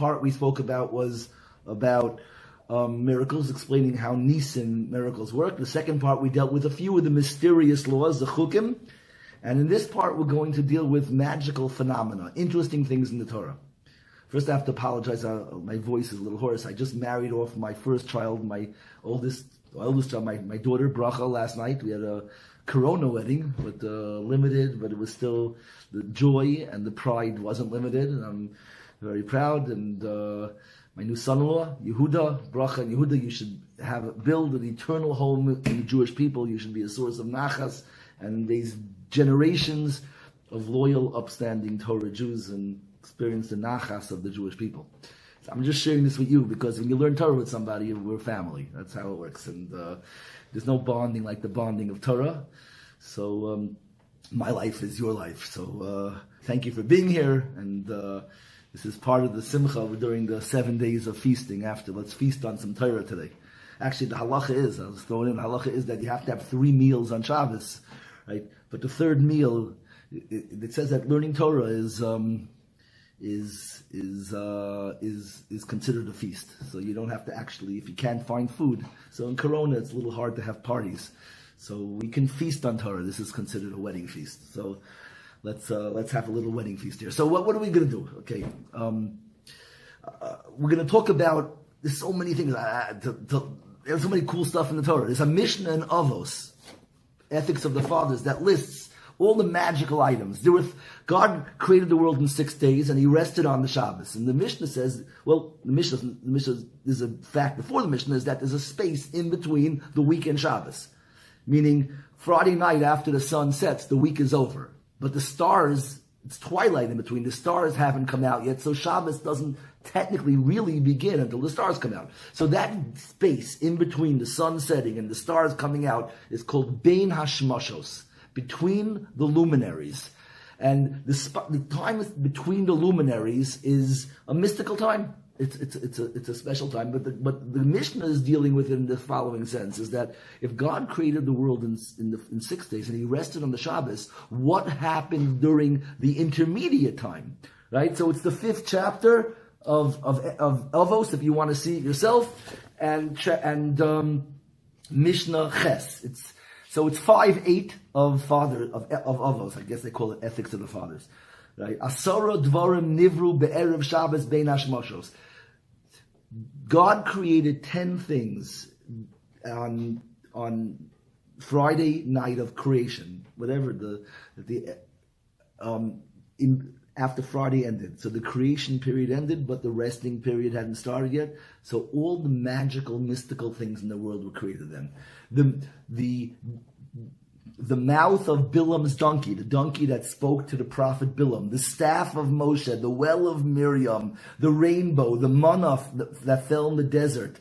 part we spoke about was about miracles, explaining how Nisim miracles work. The second part we dealt with a few of the mysterious laws, the chukim. And in this part we're going to deal with magical phenomena, interesting things in the Torah. First, I have to apologize. My voice is a little hoarse. I just married off my first child, my oldest child, my daughter, Bracha, last night. We had a Corona wedding, but limited, but it was still, the joy and the pride wasn't limited, and I'm very proud. And my new son-in-law, Yehuda, Bracha and Yehuda, you should build an eternal home in the Jewish people. You should be a source of nachas, and these generations of loyal, upstanding Torah Jews and experience the nachas of the Jewish people. So I'm just sharing this with you because when you learn Torah with somebody, we're family. That's how it works. And there's no bonding like the bonding of Torah. So my life is your life. So thank you for being here. And this is part of the simcha during the 7 days of feasting after. Let's feast on some Torah today. Actually, the halacha is, I was throwing in, the halacha is that you have to have 3 meals on Shabbos, right? But the third meal, it says that learning Torah is considered a feast. So you don't have to actually, if you can't find food. So in Corona, it's a little hard to have parties. So we can feast on Torah. This is considered a wedding feast. So let's have a little wedding feast here. So what are we going to do? Okay, we're going to talk about. There's so many things. There's so many cool stuff in the Torah. There's a Mishnah in Avos, Ethics of the Fathers, that lists all the magical items. God created the world in 6 days, and He rested on the Shabbos. And the Mishnah says, well, the Mishnah is a fact before the Mishnah is that there's a space in between the week and Shabbos, meaning Friday night after the sun sets, the week is over. But the stars, it's twilight in between. The stars haven't come out yet, so Shabbos doesn't technically really begin until the stars come out. So that space in between the sun setting and the stars coming out is called Bein Hashmashos, between the luminaries. And the time between the luminaries is a mystical time. It's a special time. But the Mishnah is dealing with it in the following sense: is that if God created the world in 6 days and He rested on the Shabbos, what happened during the intermediate time? Right. So it's the 5th chapter of Avos, if you want to see it yourself, and Mishnah Ches. It's 5:8 of Avos. I guess they call it Ethics of the Fathers, right? Asara dvarim nivru be'erev Shabbos bein hashmashos. God created 10 things on Friday night of creation, whatever after Friday ended. So the creation period ended, but the resting period hadn't started yet. So all the magical, mystical things in the world were created then. The mouth of Bilam's donkey, the donkey that spoke to the prophet Bilam, the staff of Moshe, the well of Miriam, the rainbow, the manna that fell in the desert,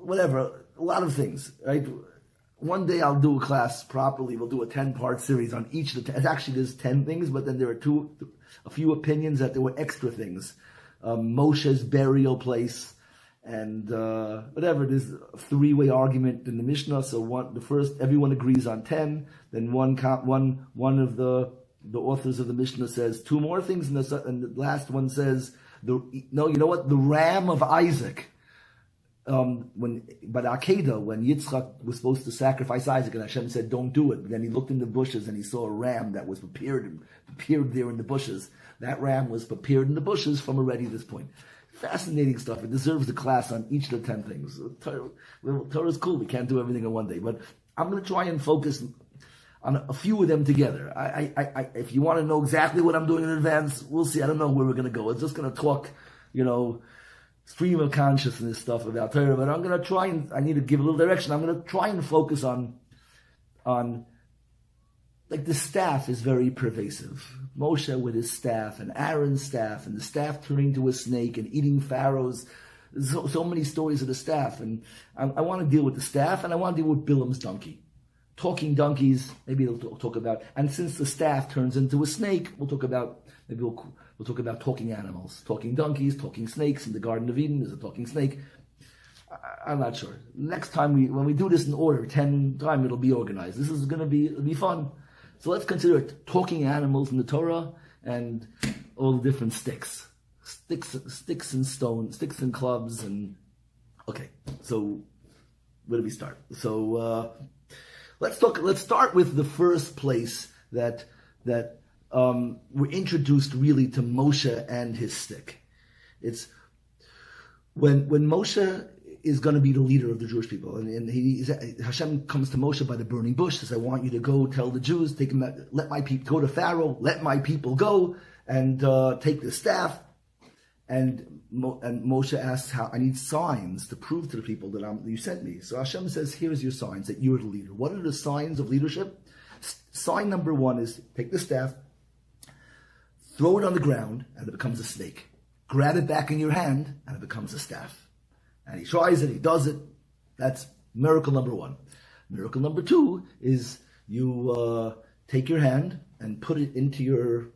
whatever, a lot of things, right? One day I'll do a class properly. We'll do a 10-part series on each of the 10. Actually, there's 10 things, but then there are a few opinions that there were extra things. Moshe's burial place, and whatever. There's a 3-way argument in the Mishnah. So everyone agrees on 10. Then one of the authors of the Mishnah says 2 more things, and the last one says the ram of Isaac. When Yitzchak was supposed to sacrifice Isaac, and Hashem said, "Don't do it." But then he looked in the bushes and he saw a ram that was prepared there in the bushes. That ram was prepared in the bushes from already this point. Fascinating stuff. It deserves a class on each of the 10 things. Torah is cool. We can't do everything in one day, but I'm going to try and focus on a few of them together. If you want to know exactly what I'm doing in advance, we'll see. I don't know where we're going to go. It's just going to talk, stream of consciousness stuff about Torah, but I'm going to try and, I need to give a little direction. I'm going to try and focus on like the staff is very pervasive. Moshe with his staff, and Aaron's staff, and the staff turning to a snake and eating pharaohs. So many stories of the staff, and I want to deal with the staff, and I want to deal with Bilam's donkey. Talking donkeys, maybe we'll talk about, and since the staff turns into a snake, we'll talk about talking animals, talking donkeys, talking snakes. In the Garden of Eden, there's a talking snake. I'm not sure. Next time when we do this in order, 10 times, it'll be organized. This is going to be fun. So let's consider it talking animals in the Torah and all the different sticks. sticks and stones, sticks and clubs, and okay. So where do we start? So let's start with the first place that we're introduced really to Moshe and his stick. It's when Moshe is going to be the leader of the Jewish people, and Hashem comes to Moshe by the burning bush, says, "I want you to go tell the Jews, take them, let my people go to Pharaoh, let my people go, and take the staff." And Moshe asks, "How I need signs to prove to the people that you sent me." So Hashem says, "Here's your signs that you're the leader." What are the signs of leadership? Sign number one is take the staff, throw it on the ground, and it becomes a snake. Grab it back in your hand, and it becomes a staff. And he tries it, he does it. That's miracle number one. Miracle number two is you take your hand and put it into your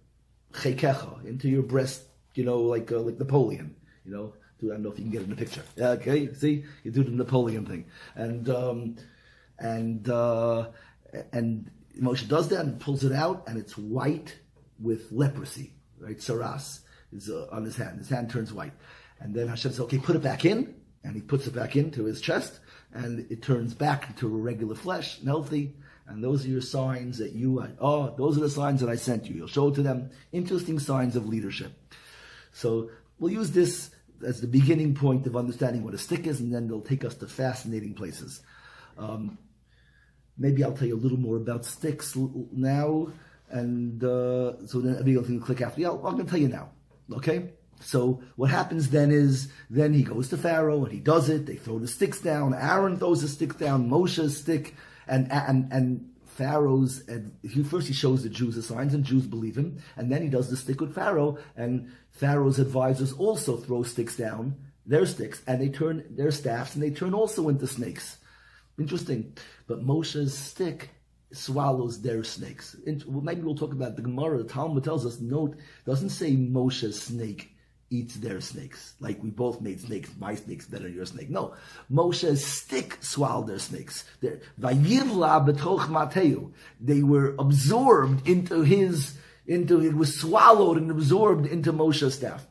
chekecha, into your breast, like Napoleon. I don't know if you can get it in the picture. Yeah, okay, see, you do the Napoleon thing, and Moshe does that and pulls it out, and it's white with leprosy, right? Saras is on his hand. His hand turns white, and then Hashem says, "Okay, put it back in," and he puts it back into his chest, and it turns back into a regular flesh, and healthy. And those are your signs that those are the signs that I sent you. You'll show it to them. Interesting signs of leadership. So we'll use this as the beginning point of understanding what a stick is, and then they'll take us to fascinating places. Maybe I'll tell you a little more about sticks now, and so then everybody can click after. Yeah, I'm going to tell you now. Okay? So what happens then is, then he goes to Pharaoh, and he does it. They throw the sticks down. Aaron throws the stick down. Moshe's stick, and Pharaoh's, and he shows the Jews the signs, and Jews believe him, and then he does the stick with Pharaoh, and Pharaoh's advisors also throw sticks down, their sticks, and they turn their staffs, and they turn also into snakes. Interesting. But Moshe's stick swallows their snakes. Maybe we'll talk about the Gemara. The Talmud tells us, note, doesn't say Moshe's snake eats their snakes. Like we both made snakes, my snake's better than your snake. No. Moshe's stick swallowed their snakes. Vayivla betoch mateu. They were absorbed it was swallowed and absorbed into Moshe's staff.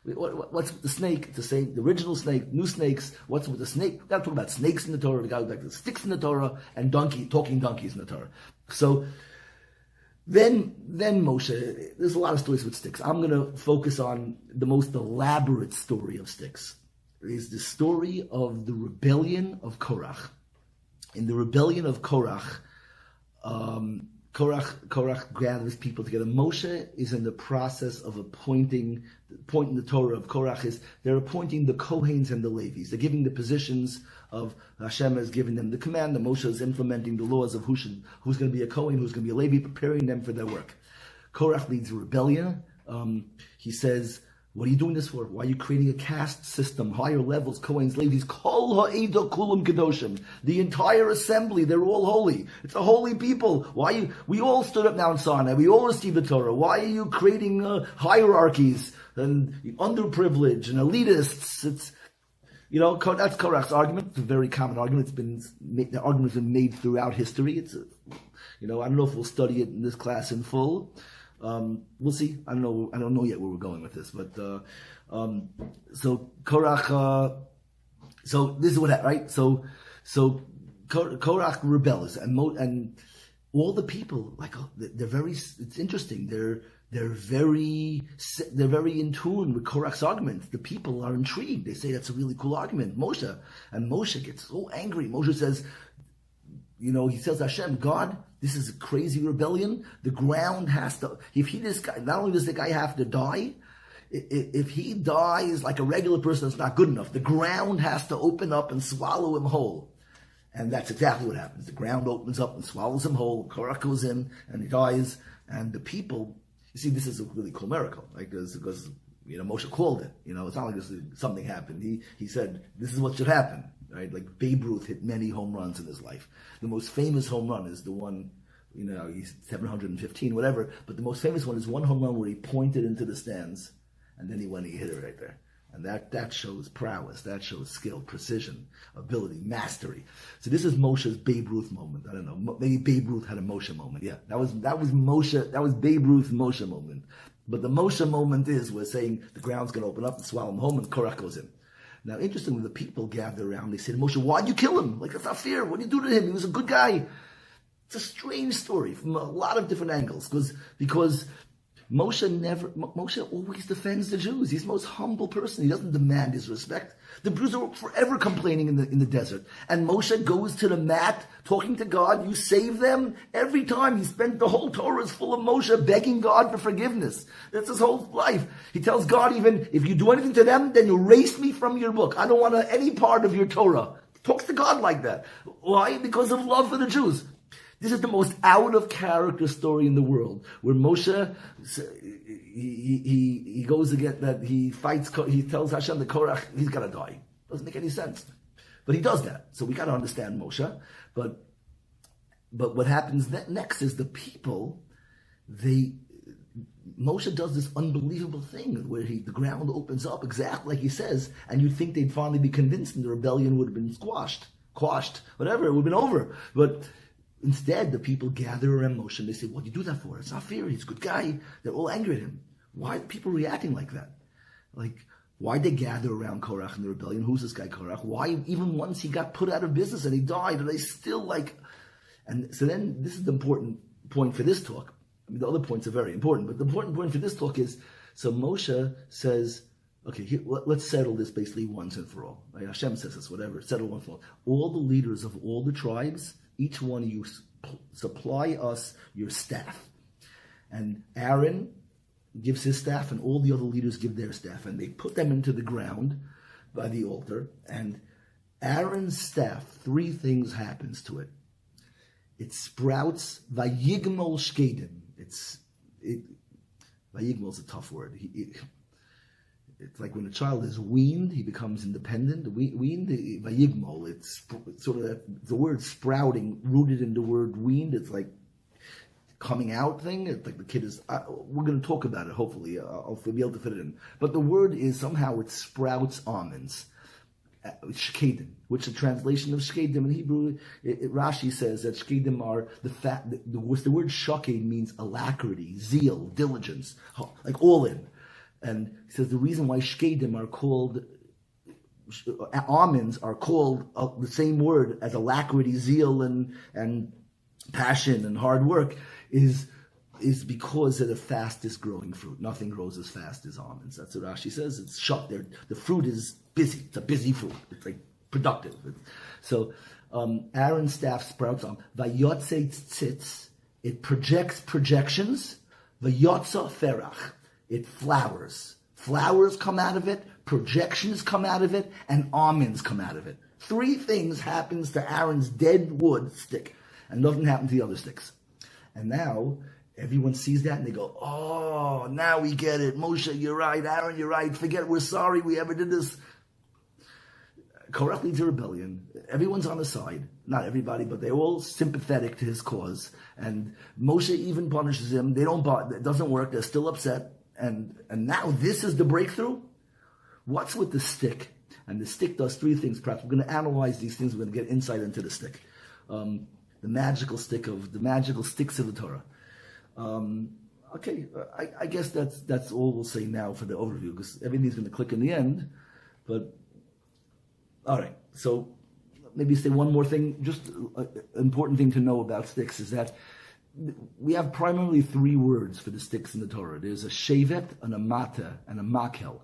What's with the snake? It's the same, the original snake, new snakes. What's with the snake? We've got to talk about snakes in the Torah. We've got to talk about the sticks in the Torah and talking donkeys in the Torah. So then Moshe, there's a lot of stories with sticks. I'm going to focus on the most elaborate story of sticks. It is the story of the rebellion of Korach. In the rebellion of Korach, Korach gathers people together. Moshe is in the process of appointing. The point in the Torah of Korach is they're appointing the Kohanes and the Levis. They're giving the positions of Hashem has given them the command. That Moshe is implementing the laws of who's going to be a Kohen, who's going to be a Levi, preparing them for their work. Korach leads a rebellion. He says, "What are you doing this for? Why are you creating a caste system, higher levels, Kohanes, Levis, kol ha'eda kulam kedoshim? The entire assembly, they're all holy. It's a holy people. We all stood up Mount Sinai. We all received the Torah. Why are you creating hierarchies and underprivileged and elitists?" It's, that's Korach's argument. It's a very common argument. The argument's been made throughout history. It's, I don't know if we'll study it in this class in full. We'll see. I don't know yet where we're going with this, but so Korach. So this is what happened, right? So Korach rebels, and all the people, they're very. It's interesting. They're very in tune with Korach's argument. The people are intrigued. They say that's a really cool argument. Moshe gets so angry. Moshe says, he tells Hashem, God, this is a crazy rebellion. The ground has to, not only does the guy have to die, if he dies like a regular person, it's not good enough. The ground has to open up and swallow him whole. And that's exactly what happens. The ground opens up and swallows him whole. Korach goes in and he dies. And the people, you see, this is a really cool miracle, because Moshe called it. It's not like something happened. He said, this is what should happen. Right? Like Babe Ruth hit many home runs in his life. The most famous home run is the one, he's 715, whatever. But the most famous one is one home run where he pointed into the stands, and then he went and he hit it right there. And that shows prowess, that shows skill, precision, ability, mastery. So this is Moshe's Babe Ruth moment. I don't know. Maybe Babe Ruth had a Moshe moment. Yeah, that was Moshe. That was Babe Ruth's Moshe moment. But the Moshe moment is we're saying the ground's going to open up and swallow him home, and Korach goes in. Now, interestingly, the people gather around. They say to Moshe, "Why'd you kill him? Like, that's not fair. What did you do to him? He was a good guy." It's a strange story from a lot of different angles because Moshe always defends the Jews. He's the most humble person. He doesn't demand his respect. The Jews are forever complaining in the desert. And Moshe goes to the mat, talking to God. You save them. Every time he spent the whole Torah is full of Moshe begging God for forgiveness. That's his whole life. He tells God, even if you do anything to them, then you erase me from your book. I don't want any part of your Torah. Talks to God like that. Why? Because of love for the Jews. This is the most out-of-character story in the world, where Moshe, he goes again, that he fights, he tells Hashem, the Korach, he's got to die. Doesn't make any sense. But he does that. So we got to understand Moshe. But what happens next is the people, Moshe does this unbelievable thing where the ground opens up exactly like he says, and you'd think they'd finally be convinced and the rebellion would have been quashed, whatever, it would have been over. But instead, the people gather around Moshe and they say, "What do you do that for? It's not fair. He's a good guy." They're all angry at him. Why are people reacting like that? Like, why'd they gather around Korach in the rebellion? Who's this guy Korach? Why, even once he got put out of business and he died, are they still like... And so then, this is the important point for this talk. I mean, the other points are very important, but the important point for this talk is, so Moshe says, okay, let's settle this basically once and for all. Right? Hashem says this, whatever, settle once for all. All the leaders of all the tribes, each one of you supply us your staff. And Aaron gives his staff, and all the other leaders give their staff. And they put them into the ground by the altar. And Aaron's staff, 3 things happens to it. It sprouts vayigmol shkedim. Vayigmol is a tough word. It's like when a child is weaned, he becomes independent. Weaned, vayigmol, it's sort of the word sprouting, rooted in the word weaned. It's like coming out thing. It's like the kid is, we're going to talk about it, hopefully. I'll be able to fit it in. But the word is somehow it sprouts almonds. Shkedim, which is a translation of shkedim in Hebrew. Rashi says that shkedim are the word shaked means alacrity, zeal, diligence, like all in. And he says the reason why shkedim are called, almonds are called the same word as alacrity, zeal, and passion and hard work is because they're the fastest growing fruit. Nothing grows as fast as almonds. That's what Rashi says. It's shut there. The fruit is busy. It's a busy fruit. It's like productive. So Aaron's staff sprouts on. Vayotze tzitz. It projects projections. Vayotza ferach. It flowers. Flowers come out of it, projections come out of it, and almonds come out of it. 3 things happens to Aaron's dead wood stick, and nothing happened to the other sticks. And now everyone sees that and they go, "Oh, now we get it. Moshe, you're right. Aaron, you're right. Forget, we're sorry we ever did this." Korach leads a rebellion. Everyone's on the side. Not everybody, but they're all sympathetic to his cause. And Moshe even punishes him. They don't buy, it doesn't work. They're still upset. And now this is the breakthrough? What's with the stick? And the stick does 3 things. Perhaps we're going to analyze these things. We're going to get insight into the stick. The magical sticks of the Torah. Okay, I guess that's all we'll say now for the overview, because everything's going to click in the end. But all right, so maybe say one more thing. Just an important thing to know about sticks is that we have primarily 3 words for the sticks in the Torah. There's a shevet, an amata, and a makel.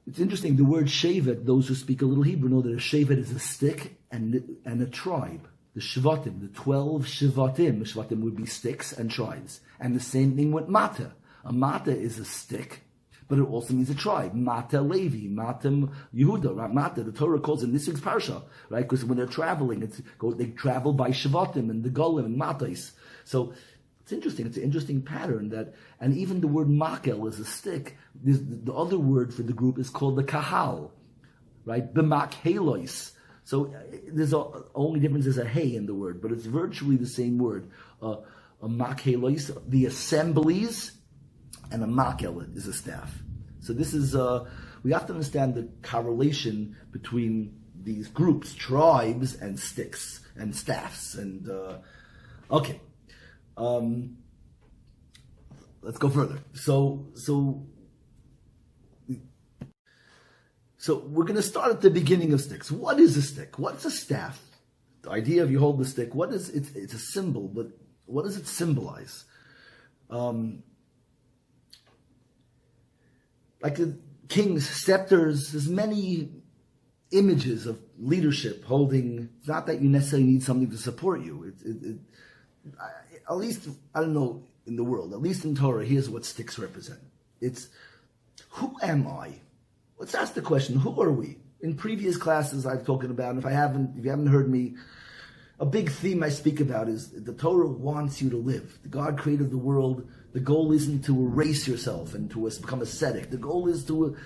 It's interesting, the word shevet, those who speak a little Hebrew know that a shevet is a stick and a tribe. The Shvatim, the 12 Shvatim. The Shvatim would be sticks and tribes. And the same thing with Mata. A Mata is a stick, but it also means a tribe. Mata Levi, Mata Yehuda, right? Mata, the Torah calls in this week's parsha, right? Because when they're traveling, they travel by Shvatim and the Golim and Matais. So it's interesting. It's an interesting pattern that, and even the word Makel is a stick. The other word for the group is called the Kahal, right? B'makhelois. So there's only difference is a hey in the word, but it's virtually the same word. A makhelois, the assemblies, and a makel is a staff. So this is, we have to understand the correlation between these groups, tribes, and sticks, and staffs. And, okay. let's go further. So we're going to start at the beginning of sticks. What is a stick? What's a staff? The idea of you hold the stick, what is it? It's a symbol, but what does it symbolize? Like the king's scepters, there's many images of leadership holding. It's not that you necessarily need something to support you. At least, I don't know, in the world, at least in Torah, here's what sticks represent. It's, who am I? Let's ask the question, who are we? In previous classes I've talked about, and if you haven't heard me, a big theme I speak about is the Torah wants you to live. God created the world. The goal isn't to erase yourself and to become ascetic. The goal is to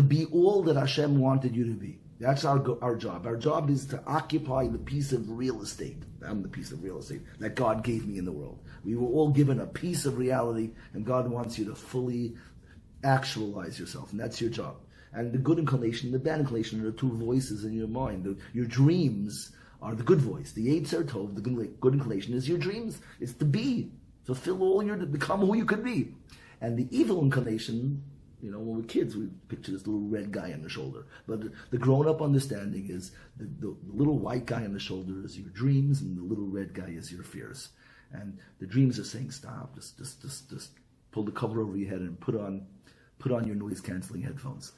be all that Hashem wanted you to be. That's our job. Our job is to occupy the piece of real estate. I'm the piece of real estate that God gave me in the world. We were all given a piece of reality, and God wants you to fully actualize yourself, and that's your job. And the good inclination and the bad inclination are the two voices in your mind. Your dreams are the good voice. The Yetzer Tov, the good inclination, is your dreams. It's to be, to become who you could be. And the evil inclination, when we're kids, we picture this little red guy on the shoulder. But the grown-up understanding is the little white guy on the shoulder is your dreams, and the little red guy is your fears. And the dreams are saying, stop, just pull the cover over your head and put on your noise-canceling headphones.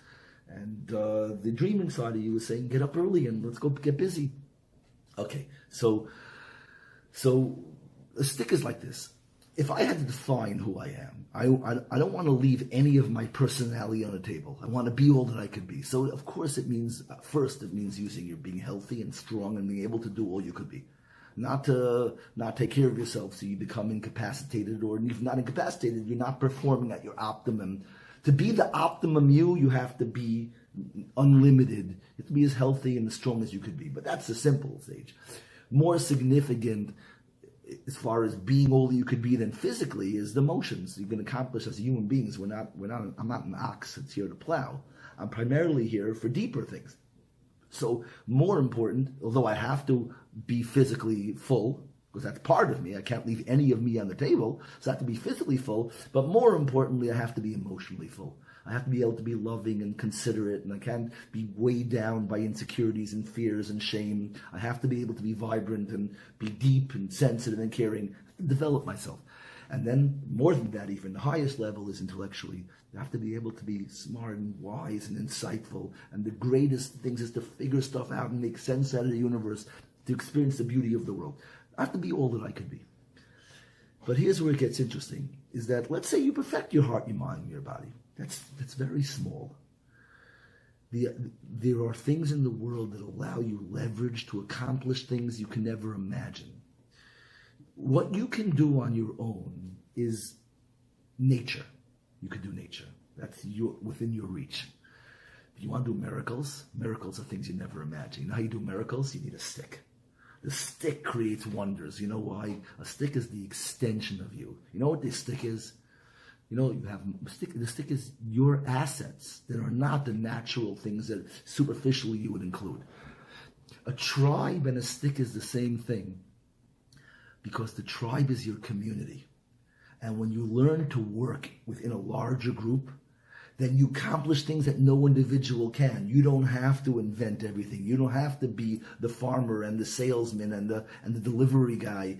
And the dream inside of you is saying, get up early and let's go get busy. Okay, so a stick is like this. If I had to define who I am, I don't want to leave any of my personality on the table. I want to be all that I could be. So of course it means, first it means being healthy and strong and being able to do all you could be. Not to not take care of yourself so you become incapacitated, or if not incapacitated, you're not performing at your optimum. To be the optimum you have to be unlimited. You have to be as healthy and as strong as you could be. But that's the simple stage. More significant as far as being all that you could be than physically is the motions you can accomplish as human beings. I'm not an ox that's here to plow. I'm primarily here for deeper things. So more important, although I have to be physically full, because that's part of me. I can't leave any of me on the table, so I have to be physically full. But more importantly, I have to be emotionally full. I have to be able to be loving and considerate, and I can't be weighed down by insecurities and fears and shame. I have to be able to be vibrant and be deep and sensitive and caring, develop myself. And then, more than that, even the highest level is intellectually. You have to be able to be smart and wise and insightful. And the greatest things is to figure stuff out and make sense out of the universe, to experience the beauty of the world. I have to be all that I could be. But here's where it gets interesting, is that let's say you perfect your heart, your mind, and your body. That's very small. There are things in the world that allow you leverage to accomplish things you can never imagine. What you can do on your own is nature. You can do nature. That's within your reach. If you want to do miracles, miracles are things you never imagine. You know how you do miracles? You need a stick. The stick creates wonders. You know why? A stick is the extension of you. You know what this stick is? You have a stick. The stick is your assets that are not the natural things that superficially you would include. A tribe and a stick is the same thing, because the tribe is your community. And when you learn to work within a larger group, then you accomplish things that no individual can. You don't have to invent everything. You don't have to be the farmer and the salesman and the delivery guy.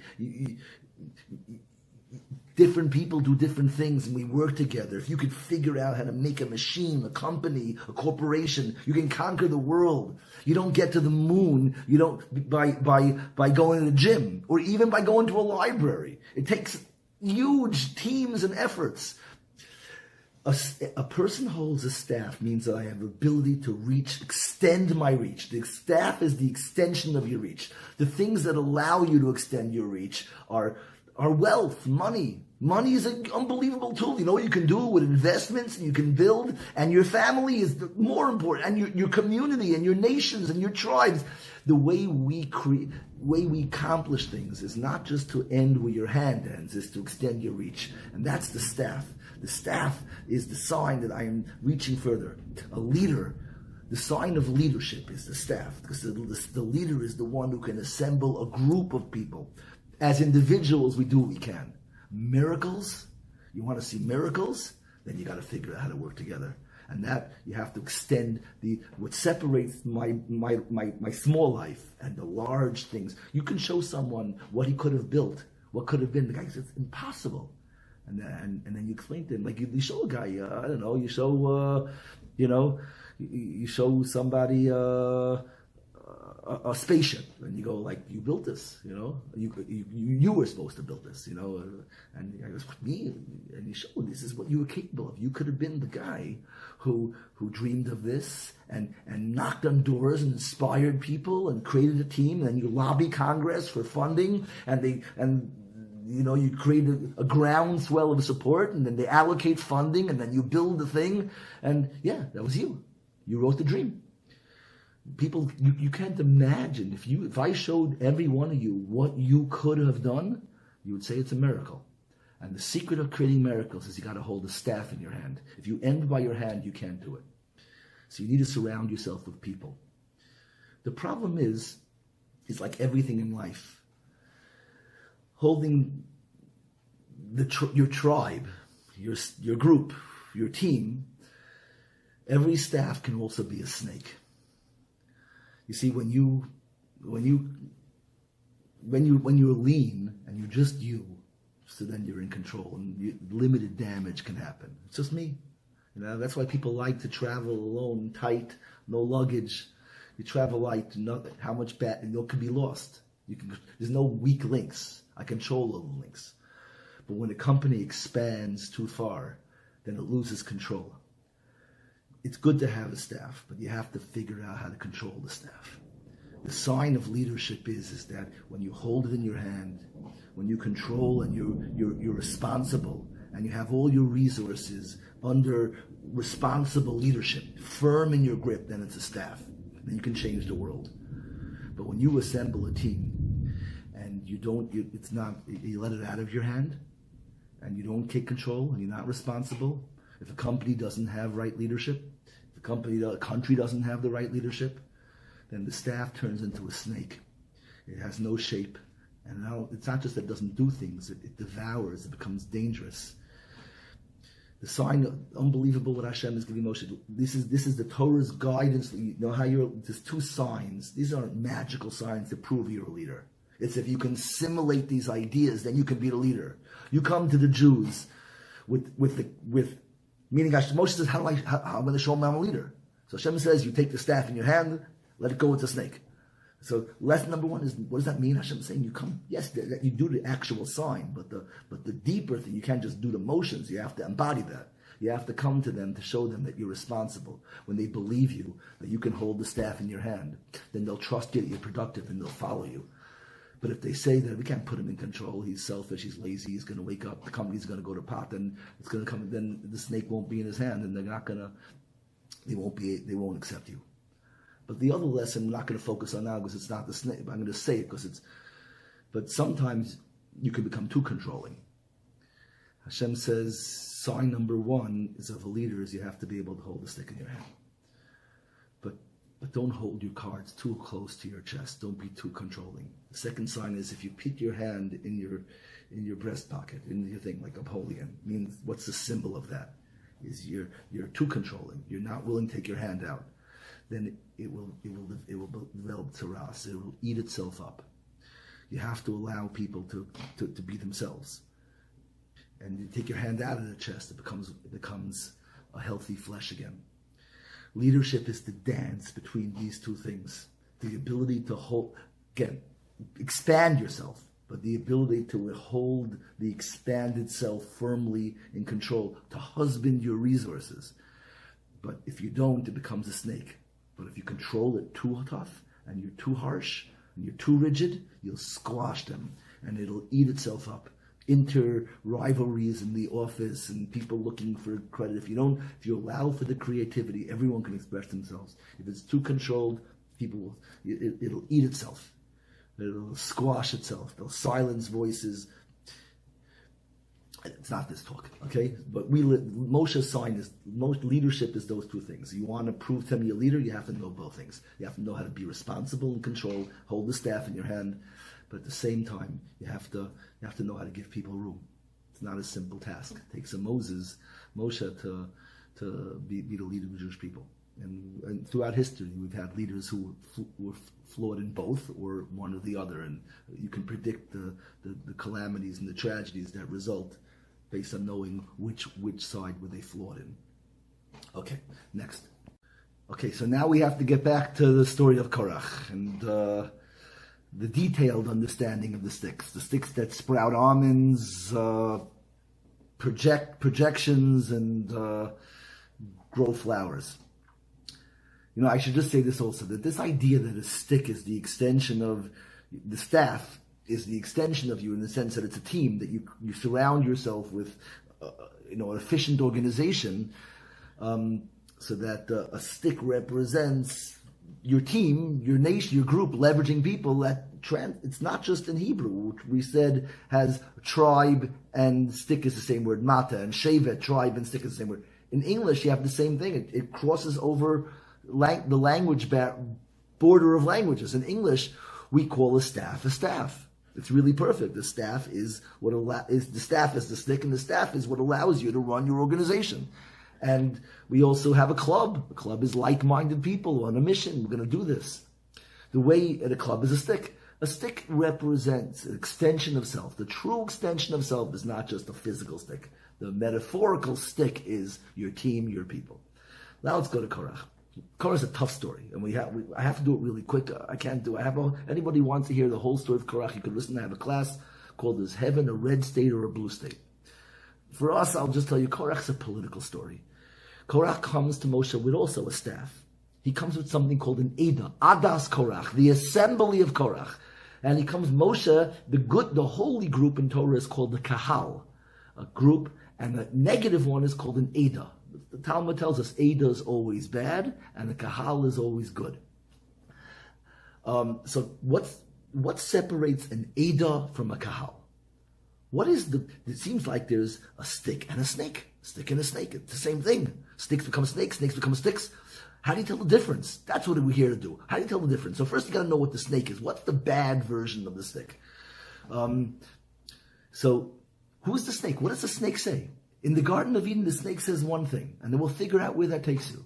Different people do different things, and we work together. If you could figure out how to make a machine, a company, a corporation, you can conquer the world. You don't get to the moon. You don't by going to the gym, or even by going to a library. It takes huge teams and efforts. A person holds a staff means that I have the ability to extend my reach. The staff is the extension of your reach. The things that allow you to extend your reach are wealth, money. Money is an unbelievable tool. You know what you can do with investments, and you can build, and your family is more important, and your community and your nations and your tribes. The way we accomplish things is not just to end where your hand ends, is to extend your reach. And that's the staff. The staff is the sign that I am reaching further. A leader, the sign of leadership is the staff, because the leader is the one who can assemble a group of people. As individuals, we do what we can. Miracles, you want to see miracles, then you got to figure out how to work together. And that you have to extend what separates my small life and the large things. You can show someone what he could have built, what could have been. The guy says it's impossible, and then you explain to him, like you show a guy, I don't know, you show you show somebody a spaceship, and you go like, you built this, you were supposed to build this, and I goes, me, and you show this is what you were capable of. You could have been the guy who dreamed of this and knocked on doors and inspired people and created a team, and you lobby Congress for funding, and you create a groundswell of support, and then they allocate funding, and then you build the thing, and yeah, that was you. You wrote the dream. People, you can't imagine, if I showed every one of you what you could have done, you would say it's a miracle. And the secret of creating miracles is you got to hold a staff in your hand. If you end by your hand, you can't do it. So you need to surround yourself with people. The problem is like everything in life. Holding your tribe, your group, your team, every staff can also be a snake. You see, when you're lean and you're just you, so then you're in control, and limited damage can happen. It's just me. That's why people like to travel alone, tight, no luggage. You travel light, how much bad, could be lost. There's no weak links. I control all the links. But when a company expands too far, then it loses control. It's good to have a staff, but you have to figure out how to control the staff. The sign of leadership is that when you hold it in your hand, when you control and you're responsible, and you have all your resources under responsible leadership, firm in your grip, then it's a staff. Then you can change the world. But when you assemble a team and you let it out of your hand, and you don't take control, and you're not responsible, if a company doesn't have right leadership, if the country doesn't have the right leadership, then the staff turns into a snake. It has no shape. And now it's not just that it doesn't do things, it devours, it becomes dangerous. The sign, unbelievable what Hashem is giving Moshe. This is the Torah's guidance. There's two signs. These aren't magical signs to prove you're a leader. It's if you can assimilate these ideas, then you can be the leader. You come to the Jews with meaning Moshe says, how am I going to show them I'm a leader? So Hashem says, you take the staff in your hand, let it go with the snake. So lesson number one is, what does that mean? Hashem is saying, you come, yes, you do the actual sign, but the deeper thing, you can't just do the motions, you have to embody that. You have to come to them to show them that you're responsible. When they believe you, that you can hold the staff in your hand, then they'll trust you that you're productive and they'll follow you. But if they say that we can't put him in control, he's selfish, he's lazy, he's going to wake up, the company's going to go to pot, and it's going to come, then the snake won't be in his hand, and they won't accept you. But the other lesson I'm not going to focus on now because it's not the snake, but I'm going to say it because but sometimes you can become too controlling. Hashem says, sign number one is of a leader is you have to be able to hold the stick in your hand. But don't hold your cards too close to your chest. Don't be too controlling. The second sign is if you put your hand in your breast pocket, in your thing, like Napoleon, means what's the symbol of that? Is you're too controlling. You're not willing to take your hand out. Then it will develop teras. It will eat itself up. You have to allow people to be themselves. And you take your hand out of the chest, it becomes a healthy flesh again. Leadership is the dance between these two things. The ability to expand yourself, but the ability to hold the expanded self firmly in control, to husband your resources. But if you don't, it becomes a snake. But if you control it too tough, and you're too harsh, and you're too rigid, you'll squash them, and it'll eat itself up. Inter-rivalries in the office and people looking for credit. If you allow for the creativity, everyone can express themselves. If it's too controlled, it'll eat itself. It'll squash itself. They'll silence voices. It's not this talk, okay? But Moshe's sign is, most leadership is those two things. You want to prove to them you're a leader, you have to know both things. You have to know how to be responsible and control, hold the staff in your hand, but at the same time, you have to know how to give people room. It's not a simple task. It takes a Moshe to be the leader of the Jewish people. And throughout history, we've had leaders who were flawed in both, or one or the other, and you can predict the calamities and the tragedies that result based on knowing which side were they flawed in. Okay, next. Okay, so now we have to get back to the story of Korach and the detailed understanding of the sticks that sprout almonds, projections, and grow flowers. I should just say this also, that this idea that a stick is the extension of the staff is the extension of you, in the sense that it's a team, that you surround yourself with an efficient organization, so that a stick represents your team, your nation, your group, leveraging people. It's not just in Hebrew, which we said has tribe and stick is the same word, mata, and shevet, tribe and stick is the same word. In English, you have the same thing. It crosses over the language border of languages. In English, we call a staff a staff. It's really perfect. The staff is the staff is the stick, and the staff is what allows you to run your organization. And we also have a club. A club is like-minded people on a mission. We're going to do this. The way at a club is a stick. A stick represents an extension of self. The true extension of self is not just a physical stick. The metaphorical stick is your team, your people. Now let's go to Korach. Korach is a tough story, and I have to do it really quick. I can't do it. Anybody who wants to hear the whole story of Korach, you could listen. I have a class called Is Heaven a Red State or a Blue State? For us, I'll just tell you, Korach's a political story. Korach comes to Moshe with also a staff. He comes with something called an Eda, Adas Korach, the assembly of Korach. And he comes, Moshe, the holy group in Torah is called the Kahal, a group, and the negative one is called an Eda. The Talmud tells us Eda is always bad, and the Kahal is always good. So what separates an Eda from a Kahal? It seems like there's a stick and a snake. Stick and a snake. It's the same thing. Sticks become snakes, snakes become sticks. How do you tell the difference? That's what we're here to do. How do you tell the difference? So first you got to know what the snake is. What's the bad version of the stick? So who's the snake? What does the snake say? In the Garden of Eden, the snake says one thing, and then we'll figure out where that takes you.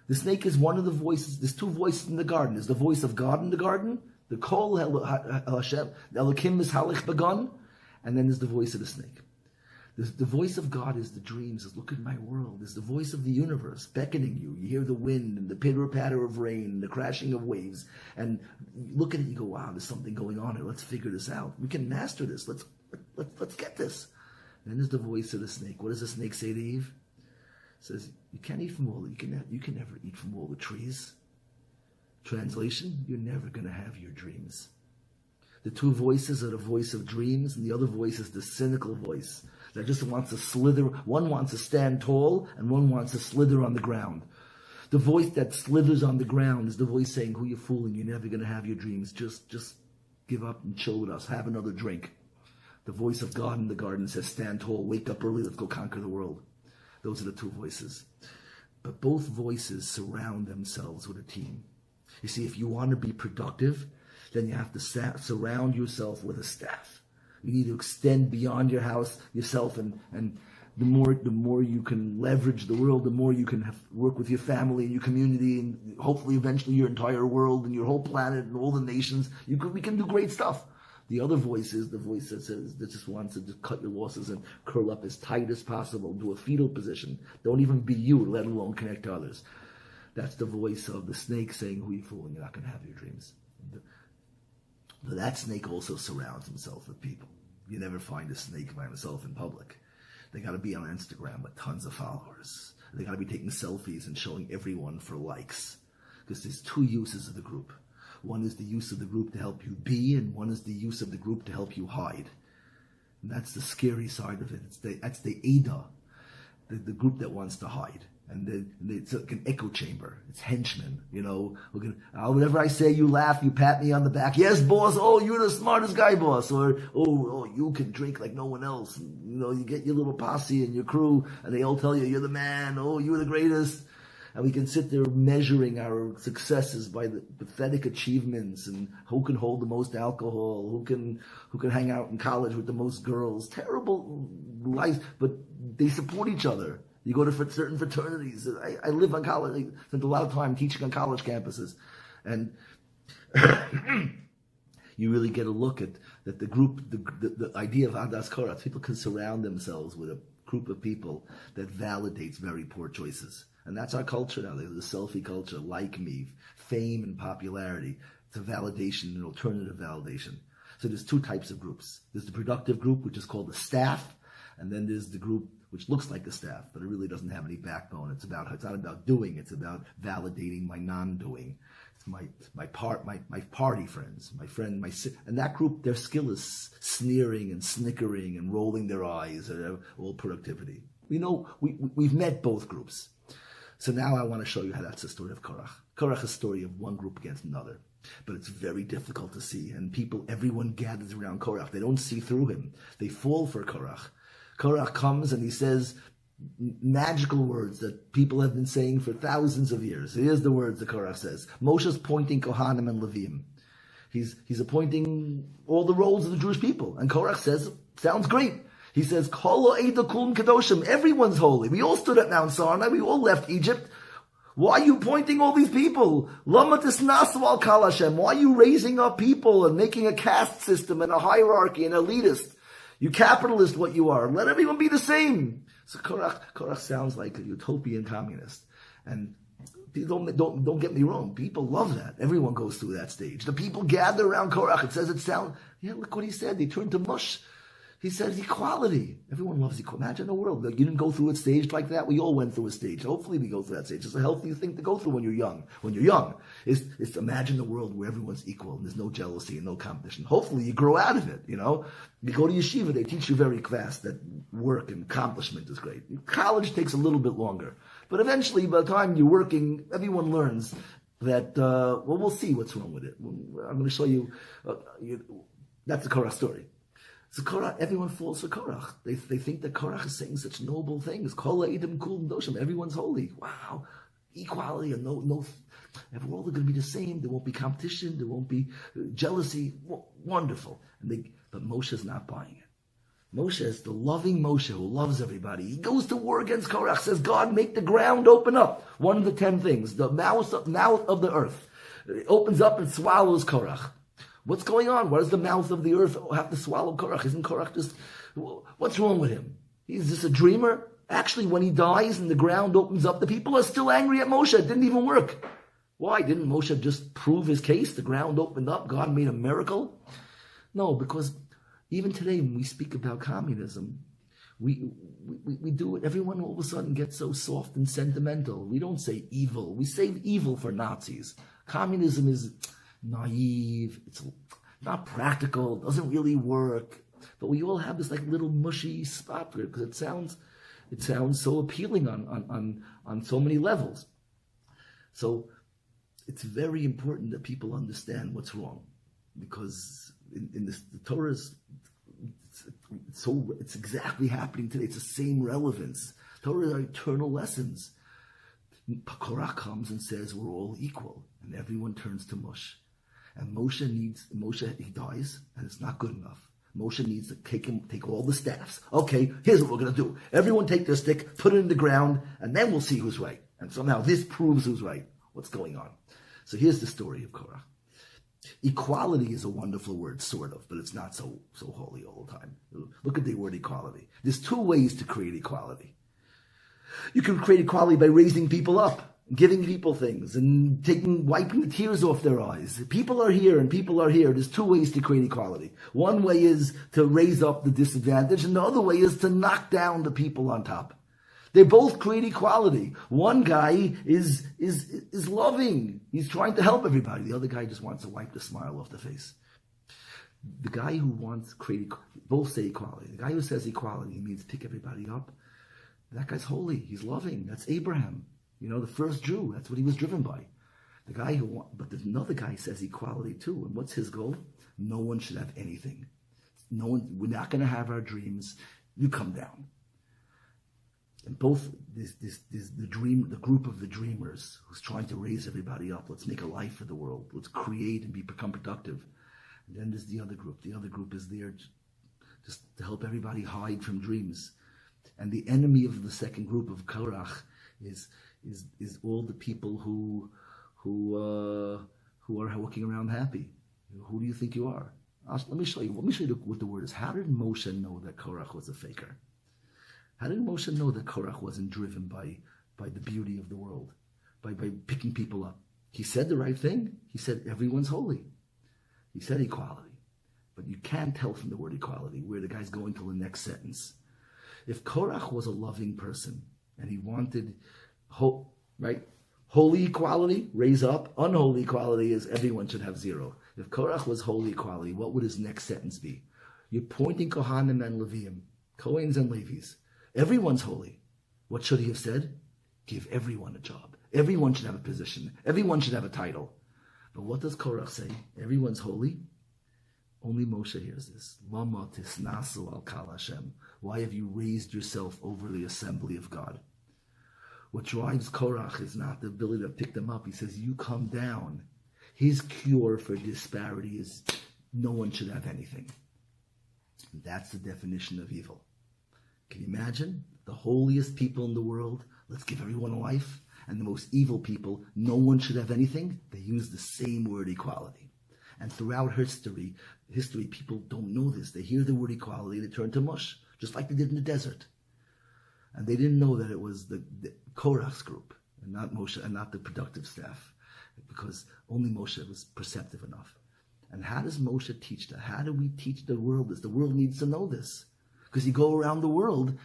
The snake is one of the voices. There's two voices in the garden. There's the voice of God in the garden, the Kol Hashem, the Elokim is Halich Bagan, and then there's the voice of the snake. The voice of God is the dreams, is look at my world, is the voice of the universe beckoning you. You hear the wind and the pitter-patter of rain and the crashing of waves, and you look at it and you go, wow, there's something going on here. Let's figure this out. We can master this. Let's get this. And then there's the voice of the snake. What does the snake say to Eve? It says, you can't eat from all, you can never eat from all the trees. Translation, you're never going to have your dreams. The two voices are the voice of dreams, and the other voice is the cynical voice that just wants to slither. One wants to stand tall, and one wants to slither on the ground. The voice that slithers on the ground is the voice saying, who you fooling? You're never going to have your dreams. Just give up and chill with us. Have another drink. The voice of God in the garden says, stand tall, wake up early, let's go conquer the world. Those are the two voices. But both voices surround themselves with a team. You see, if you want to be productive, then you have to surround yourself with a staff. You need to extend beyond your house, yourself, and the more you can leverage the world, the more you can work with your family and your community, and hopefully eventually your entire world and your whole planet and all the nations. We can do great stuff. The other voice is the voice that says, that just wants to just cut your losses and curl up as tight as possible, do a fetal position. Don't even be you, let alone connect to others. That's the voice of the snake saying, who are you fooling? You're not going to have your dreams. But that snake also surrounds himself with people. You never find a snake by himself in public. They got to be on Instagram with tons of followers. They got to be taking selfies and showing everyone for likes. Because there's two uses of the group. One is the use of the group to help you be, and one is the use of the group to help you hide. And that's the scary side of it. That's the Ada, the group that wants to hide. And it's like an echo chamber. It's henchmen, whatever I say, you laugh, you pat me on the back. Yes, boss. Oh, you're the smartest guy, boss. Or, oh, you can drink like no one else. And, you get your little posse and your crew, and they all tell you, you're the man. Oh, you're the greatest. and we can sit there measuring our successes by the pathetic achievements and who can hold the most alcohol, who can hang out in college with the most girls. Terrible life, but they support each other. You go to certain fraternities. I live on college. I spent a lot of time teaching on college campuses, and you really get a look at that the group, the idea of Adas Korat. People can surround themselves with a group of people that validates very poor choices. And that's our culture now. There's a selfie culture, like me, fame and popularity. It's a validation, an alternative validation. So there's two types of groups. There's the productive group, which is called the staff, and then there's the group which looks like a staff, but it really doesn't have any backbone. It's not about doing, it's about validating my non-doing. It's my party friends, and that group, their skill is sneering and snickering and rolling their eyes at all productivity. We know, we've met both groups. So now I want to show you how that's the story of Korach. Korach is a story of one group against another. But it's very difficult to see. And everyone gathers around Korach. They don't see through him. They fall for Korach. Korach comes and he says magical words that people have been saying for thousands of years. Here's the words that Korach says. Moshe's pointing Kohanim and Levim. He's appointing all the roles of the Jewish people. And Korach says, sounds great. He says, Kol Eida Kulm Kedoshim. Everyone's holy. We all stood at Mount Sinai. We all left Egypt. Why are you pointing all these people? Lama tisnasu al kal Hashem. Why are you raising up people and making a caste system and a hierarchy and elitist? You capitalist, what you are. Let everyone be the same. So Korach sounds like a utopian communist. And don't get me wrong. People love that. Everyone goes through that stage. The people gather around Korach. Look what he said. They turned to mush. He said equality. Everyone loves equality. Imagine a world that you didn't go through a stage like that. We all went through a stage. Hopefully we go through that stage. It's a healthy thing to go through when you're young. When you're young, is imagine a world where everyone's equal and there's no jealousy and no competition. Hopefully you grow out of it, You go to yeshiva, they teach you very fast that work and accomplishment is great. College takes a little bit longer. But eventually, by the time you're working, everyone learns that, we'll see what's wrong with it. I'm going to show you, that's the Korach story. So Korach, everyone falls for Korach. They think that Korach is saying such noble things. Kol Eidim Kul Doshim. Everyone's holy. Wow, equality and no. We're all going to be the same. There won't be competition. There won't be jealousy. Wonderful. But Moshe's not buying it. Moshe is the loving Moshe who loves everybody. He goes to war against Korach. Says, God, make the ground open up. One of the 10 things. The mouth of the earth. It opens up and swallows Korach. What's going on? Why does the mouth of the earth have to swallow Korach? Isn't Korach just... What's wrong with him? He's just a dreamer? Actually, when he dies and the ground opens up, the people are still angry at Moshe. It didn't even work. Why? Didn't Moshe just prove his case? The ground opened up. God made a miracle? No, because even today when we speak about communism, we do it. Everyone all of a sudden gets so soft and sentimental. We don't say evil. We say evil for Nazis. Communism is... naive, it's not practical, doesn't really work, but we all have this little mushy spot for it because it sounds so appealing on so many levels. So it's very important that people understand what's wrong, because in the Torah it's exactly happening today. It's the same relevance. Torah are eternal lessons. Korach comes and says we're all equal, and everyone turns to mush. And Moshe, he dies, and it's not good enough. Moshe needs to take all the staffs. Okay, here's what we're going to do. Everyone take their stick, put it in the ground, and then we'll see who's right. And somehow this proves who's right. What's going on? So here's the story of Korah. Equality is a wonderful word, sort of, but it's not so holy all the time. Look at the word equality. There's 2 ways to create equality. You can create equality by raising people up, giving people things and wiping the tears off their eyes. People are here and people are here. There's 2 ways to create equality. One way is to raise up the disadvantaged, and the other way is to knock down the people on top. They both create equality. One guy is loving. He's trying to help everybody. The other guy just wants to wipe the smile off the face. The guy who wants to create, both say equality. The guy who says equality means pick everybody up. That guy's holy. He's loving. That's Abraham. The first Jew, that's what he was driven by. But there's another guy who says equality too. And what's his goal? No one should have anything. We're not going to have our dreams. You come down. And both the group of the dreamers who's trying to raise everybody up. Let's make a life for the world. Let's create and become productive. And then there's the other group. The other group is there just to help everybody hide from dreams. And the enemy of the second group of Korach is all the people who are walking around happy. Who do you think you are? Let me show you what the word is. How did Moshe know that Korach was a faker? How did Moshe know that Korach wasn't driven by the beauty of the world, by picking people up? He said the right thing. He said everyone's holy. He said equality. But you can't tell from the word equality where the guy's going to the next sentence. If Korach was a loving person and he wanted holy equality, raise up. Unholy equality is everyone should have zero. If Korach was holy equality, what would his next sentence be? You're pointing Kohanim and Leviim, Kohanes and Levis. Everyone's holy. What should he have said? Give everyone a job. Everyone should have a position. Everyone should have a title. But what does Korach say? Everyone's holy. Only Moshe hears this. Lama tisnasu al kal Hashem. Why have you raised yourself over the assembly of God? What drives Korach is not the ability to pick them up. He says, you come down. His cure for disparity is no one should have anything. And that's the definition of evil. Can you imagine? The holiest people in the world, let's give everyone a life. And the most evil people, no one should have anything. They use the same word equality. And throughout history, people don't know this. They hear the word equality, they turn to mush, just like they did in the desert. And they didn't know that it was the Korach's group, and not Moshe, and not the productive staff, because only Moshe was perceptive enough. And how does Moshe teach that? How do we teach the world this? The world needs to know this. Because you go around the world,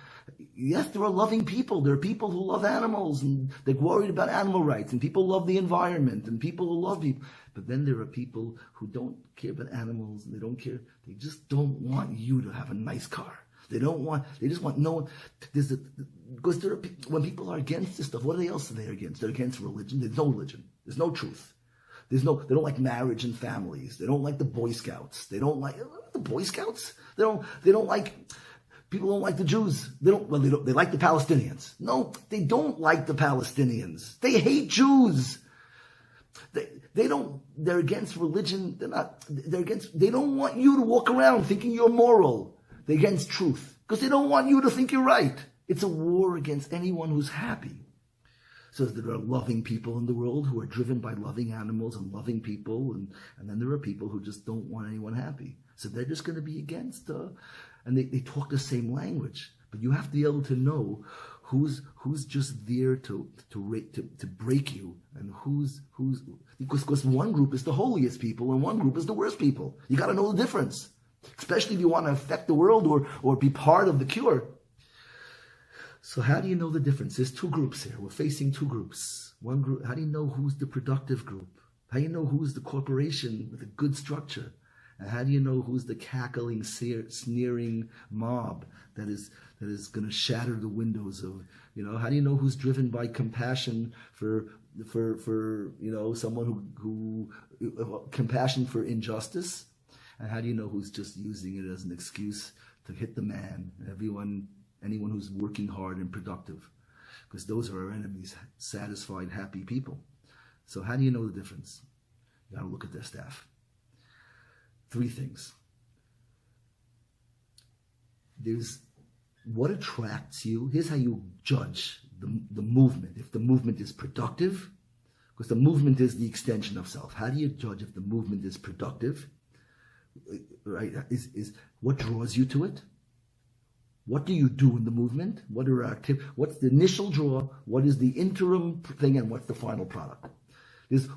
yes, there are loving people. There are people who love animals, and they're worried about animal rights, and people love the environment, and people who love people. But then there are people who don't care about animals, and they don't care. They just don't want you to have a nice car. They just want no one. Because when people are against this stuff, what else are they against? They're against religion. There's no religion. There's no truth. They don't like marriage and families. They don't like the Boy Scouts. They don't like the Boy Scouts. They don't like. People don't like the Jews. They like the Palestinians. No, they don't like the Palestinians. They hate Jews. They're against religion. They don't want you to walk around thinking you're moral. They're against truth. Because they don't want you to think you're right. It's a war against anyone who's happy. So there are loving people in the world who are driven by loving animals and loving people. And then there are people who just don't want anyone happy. So they're just going to be against and they talk the same language, but you have to be able to know who's just there to break you, and who's because one group is the holiest people and one group is the worst people. You got to know the difference, especially if you want to affect the world or be part of the cure. So how do you know the difference? There's two groups here. We're facing two groups. One group. How do you know who's the productive group? How do you know who's the corporation with a good structure? And how do you know who's the cackling, sneering mob that is going to shatter the windows of, how do you know who's driven by compassion for someone who compassion for injustice? And how do you know who's just using it as an excuse to hit the man, anyone who's working hard and productive? Because those are our enemies, satisfied, happy people. So how do you know the difference? You got to look at their staff. Three things. There's what attracts you. Here's how you judge the movement. If the movement is productive, because the movement is the extension of self. How do you judge if the movement is productive? Right? Is what draws you to it? What do you do in the movement? What are what's the initial draw? What is the interim thing? And what's the final product?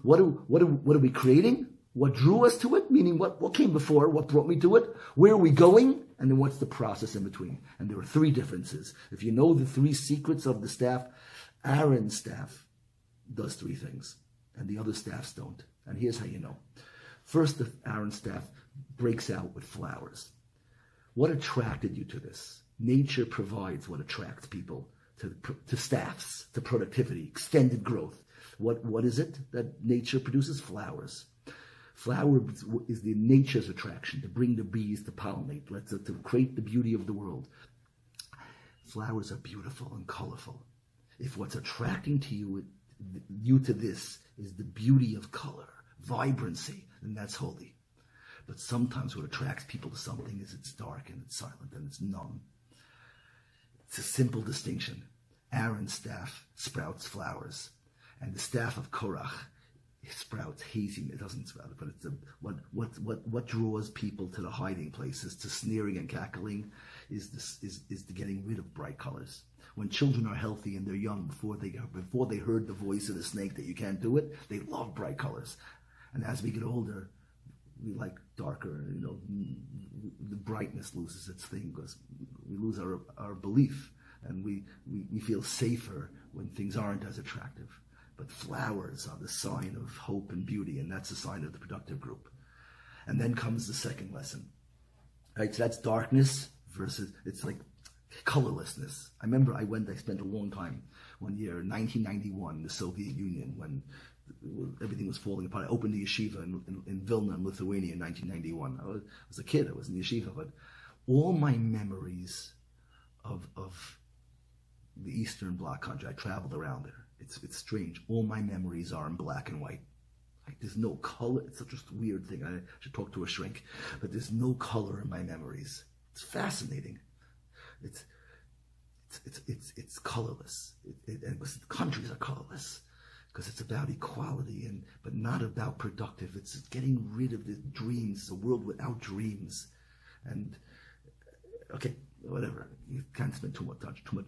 What are we creating? What drew us to it, meaning what came before, what brought me to it, where are we going, and then what's the process in between. And there are three differences. If you know the three secrets of the staff, Aaron's staff does three things, and the other staffs don't. And here's how you know. First, Aaron's staff breaks out with flowers. What attracted you to this? Nature provides what attracts people to staffs, to productivity, extended growth. What is it that nature produces? Flowers. Flower is the nature's attraction, to bring the bees to pollinate, to create the beauty of the world. Flowers are beautiful and colorful. If what's attracting to you to this is the beauty of color, vibrancy, then that's holy. But sometimes what attracts people to something is it's dark and it's silent and it's numb. It's a simple distinction. Aaron's staff sprouts flowers, and the staff of Korach sprouts hazing. It doesn't sprout, but it's what draws people to the hiding places, to sneering and cackling, is the getting rid of bright colors. When children are healthy and they're young, before they heard the voice of the snake that you can't do it, they love bright colors. And as we get older, we like darker. The brightness loses its thing because we lose our belief, and we feel safer when things aren't as attractive. But flowers are the sign of hope and beauty, and that's the sign of the productive group. And then comes the second lesson. Right, so that's darkness versus, it's like colorlessness. I remember I spent a long time, one year, 1991, the Soviet Union, when everything was falling apart. I opened the yeshiva in Vilna, in Lithuania, in 1991. I was a kid, I was in the yeshiva, but all my memories of the Eastern Bloc country, I traveled around there. It's strange. All my memories are in black and white. Like, there's no color. It's such a weird thing. I should talk to a shrink. But there's no color in my memories. It's fascinating. It's colorless. And the countries are colorless because it's about equality, but not about productive. It's getting rid of the dreams. It's a world without dreams. And okay, whatever. You can't spend too much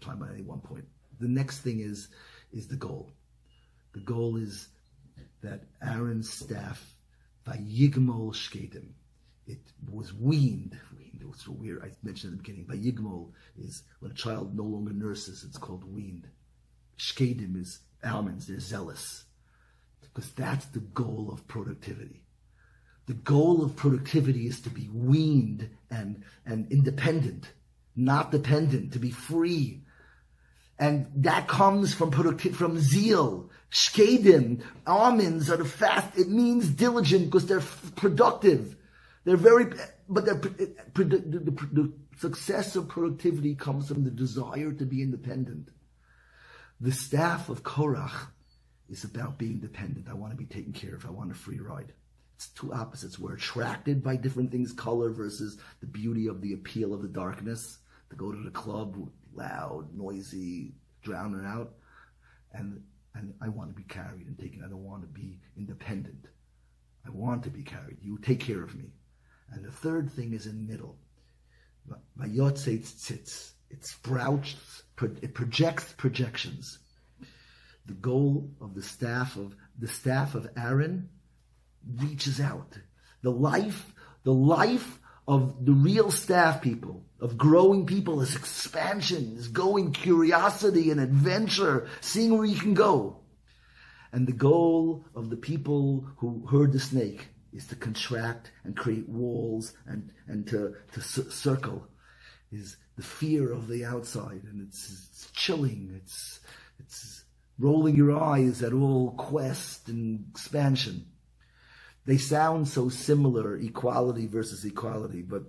time on any one point. The next thing is the goal. The goal is that Aaron's staff, Vayigmol Shkedim, it was weaned. It was so weird. I mentioned at the beginning, Vayigmol is when a child no longer nurses, it's called weaned. Shkedim is almonds, they're zealous. Because that's the goal of productivity. The goal of productivity is to be weaned and independent, not dependent, to be free. And that comes from zeal. Shkedim, almonds are it means diligent because they're productive. The success of productivity comes from the desire to be independent. The staff of Korach is about being dependent. I want to be taken care of. I want a free ride. It's two opposites. We're attracted by different things, color versus the beauty of the appeal of the darkness. To go to the club, loud, noisy, drowning out, and I want to be carried and taken. I don't want to be independent. I want to be carried. You take care of me. And the third thing is in the middle. Vayotze tzitz. It sprouts. It projects projections. The goal of the staff of Aaron reaches out. The life of the real staff people, of growing people, is expansion, is going, curiosity and adventure, seeing where you can go. And the goal of the people who heard the snake is to contract and create walls and to circle, is the fear of the outside, and it's chilling, it's rolling your eyes at all quest and expansion. They sound so similar, equality versus equality, but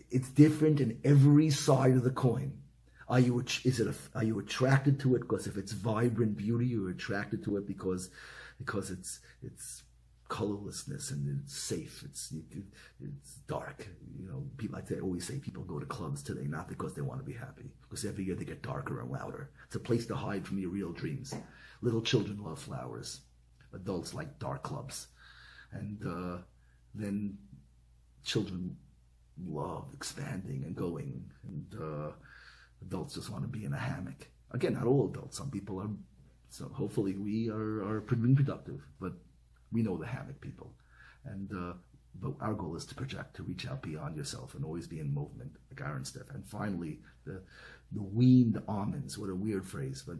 it's different in every side of the coin. Are you attracted to it because if it's vibrant beauty, you're attracted to it because it's colorlessness and it's safe, it's dark. People, like they always say, people go to clubs today not because they want to be happy, because every year they get darker and louder. It's a place to hide from your real dreams. Little children love flowers. Adults like dark clubs. And then children love expanding and going, and adults just want to be in a hammock. Again, not all adults. Some people are. So hopefully we are being productive, but we know the hammock people. And but our goal is to project, to reach out beyond yourself and always be in movement, like Aaron Steph. And finally, the weaned almonds. What a weird phrase, but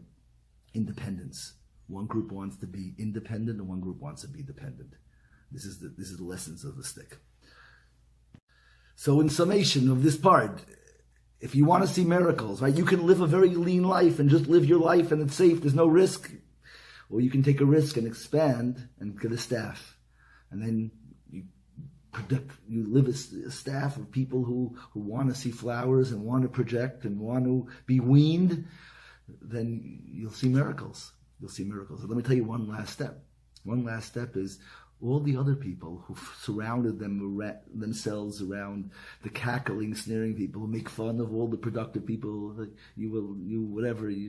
independence. One group wants to be independent, and one group wants to be dependent. This is the lessons of the stick. So in summation of this part, if you want to see miracles, right, you can live a very lean life and just live your life and it's safe, there's no risk. Or you can take a risk and expand and get a staff. And then you live a staff of people who want to see flowers and want to project and want to be weaned, then you'll see miracles. You'll see miracles. And let me tell you one last step. One last step is all the other people who surrounded themselves around the cackling, sneering people who make fun of all the productive people, you're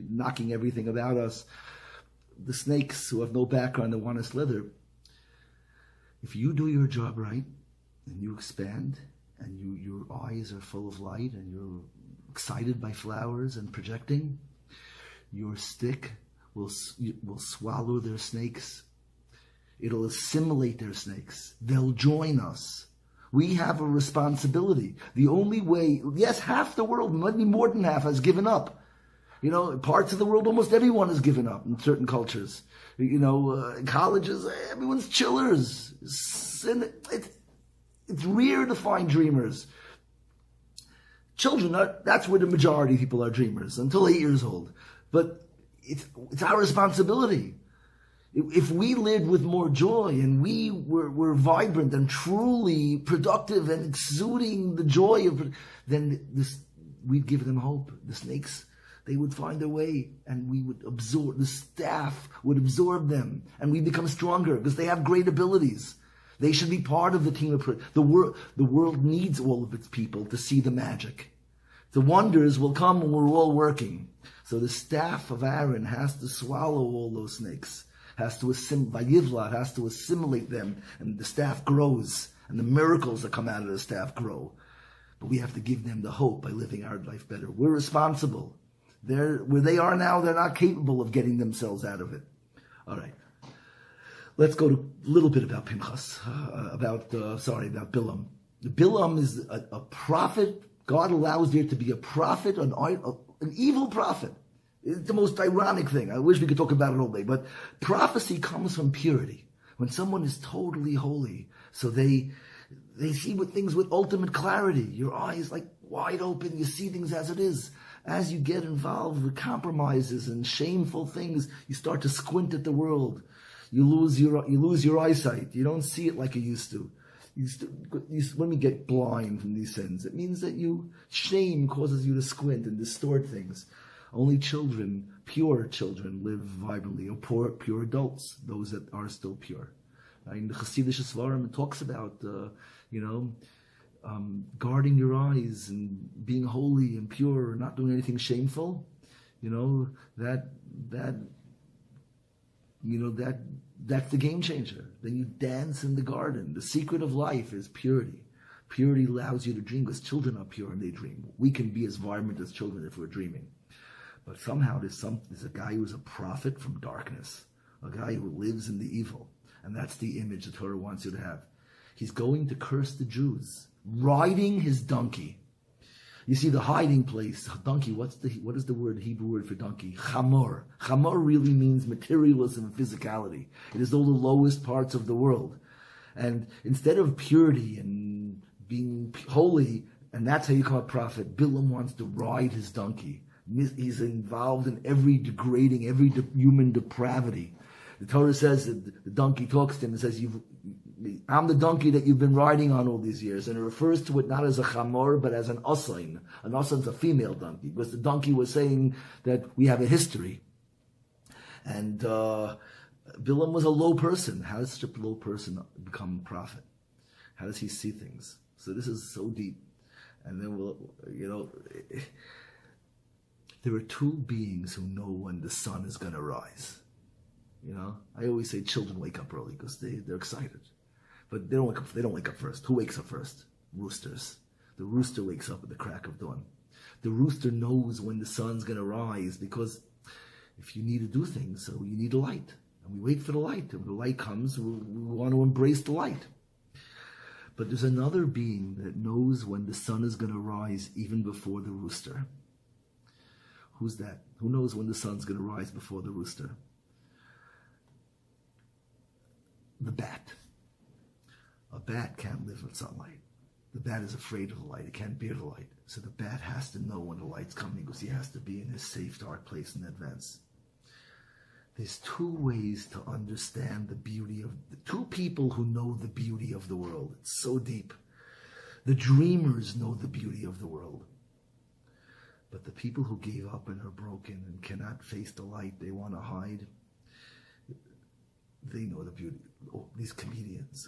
knocking everything about us. The snakes who have no background and want to slither. If you do your job right, and you expand, and your eyes are full of light, and you're excited by flowers and projecting, your stick will swallow their snakes. It'll assimilate their snakes. They'll join us. We have a responsibility. The only way, yes, half the world, maybe more than half, has given up. Parts of the world, almost everyone has given up in certain cultures. Colleges, everyone's chillers. It's rare to find dreamers. Children, that's where the majority of people are dreamers, until 8 years old. But it's our responsibility. If we lived with more joy and we were vibrant and truly productive and exuding the joy then we'd give them hope. The snakes, they would find their way, and we would absorb, the staff would absorb them, and we become stronger because they have great abilities. They should be part of the team of the world. The world needs all of its people to see the magic. The wonders will come when we're all working. So the staff of Aaron has to swallow all those snakes, has to assimilate them, and the staff grows, and the miracles that come out of the staff grow. But we have to give them the hope by living our life better. We're responsible. Where they are now, they're not capable of getting themselves out of it. All right. Let's go to a little bit about Pinchas, about Balaam. Balaam is a prophet. God allows there to be a prophet, an evil prophet. It's the most ironic thing. I wish we could talk about it all day. But prophecy comes from purity. When someone is totally holy, so they see things with ultimate clarity. Your eyes like wide open. You see things as it is. As you get involved with compromises and shameful things, you start to squint at the world. You lose your eyesight. You don't see it like you used to. When we get blind from these sins, it means that shame causes you to squint and distort things. Only children, pure children, live vibrantly, or pure adults, those that are still pure. In the Hasidic Svarim, it talks about, guarding your eyes and being holy and pure, not doing anything shameful. That's the game changer. Then you dance in the garden. The secret of life is purity. Purity allows you to dream, because children are pure and they dream. We can be as vibrant as children if we're dreaming. But somehow there's a guy who's a prophet from darkness, a guy who lives in the evil. And that's the image the Torah wants you to have. He's going to curse the Jews, riding his donkey. You see, the hiding place, donkey, what is the Hebrew word for donkey? Chamor. Chamor really means materialism and physicality. It is all the lowest parts of the world. And instead of purity and being holy, and that's how you call it prophet, Balaam wants to ride his donkey. He's involved in every degrading, every human depravity. The Torah says that the donkey talks to him and says, I'm the donkey that you've been riding on all these years. And it refers to it not as a chamor, but as an asain. An asain is a female donkey, because the donkey was saying that we have a history. And Balaam was a low person. How does such a low person become a prophet? How does he see things? So this is so deep. And then there are two beings who know when the sun is going to rise. I always say children wake up early because they're excited. But they don't wake up first. Who wakes up first? Roosters. The rooster wakes up at the crack of dawn. The rooster knows when the sun's going to rise, because if you need to do things, so you need a light. And we wait for the light. And when the light comes, we want to embrace the light. But there's another being that knows when the sun is going to rise even before the rooster. Who's that? Who knows when the sun's going to rise before the rooster? The bat. A bat can't live in sunlight. The bat is afraid of the light. It can't bear the light. So the bat has to know when the light's coming, because he has to be in his safe, dark place in advance. There's two ways to understand the beauty of the two people who know the beauty of the world. It's so deep. The dreamers know the beauty of the world. But the people who gave up and are broken and cannot face the light, they want to hide, they know the beauty. Oh, these comedians,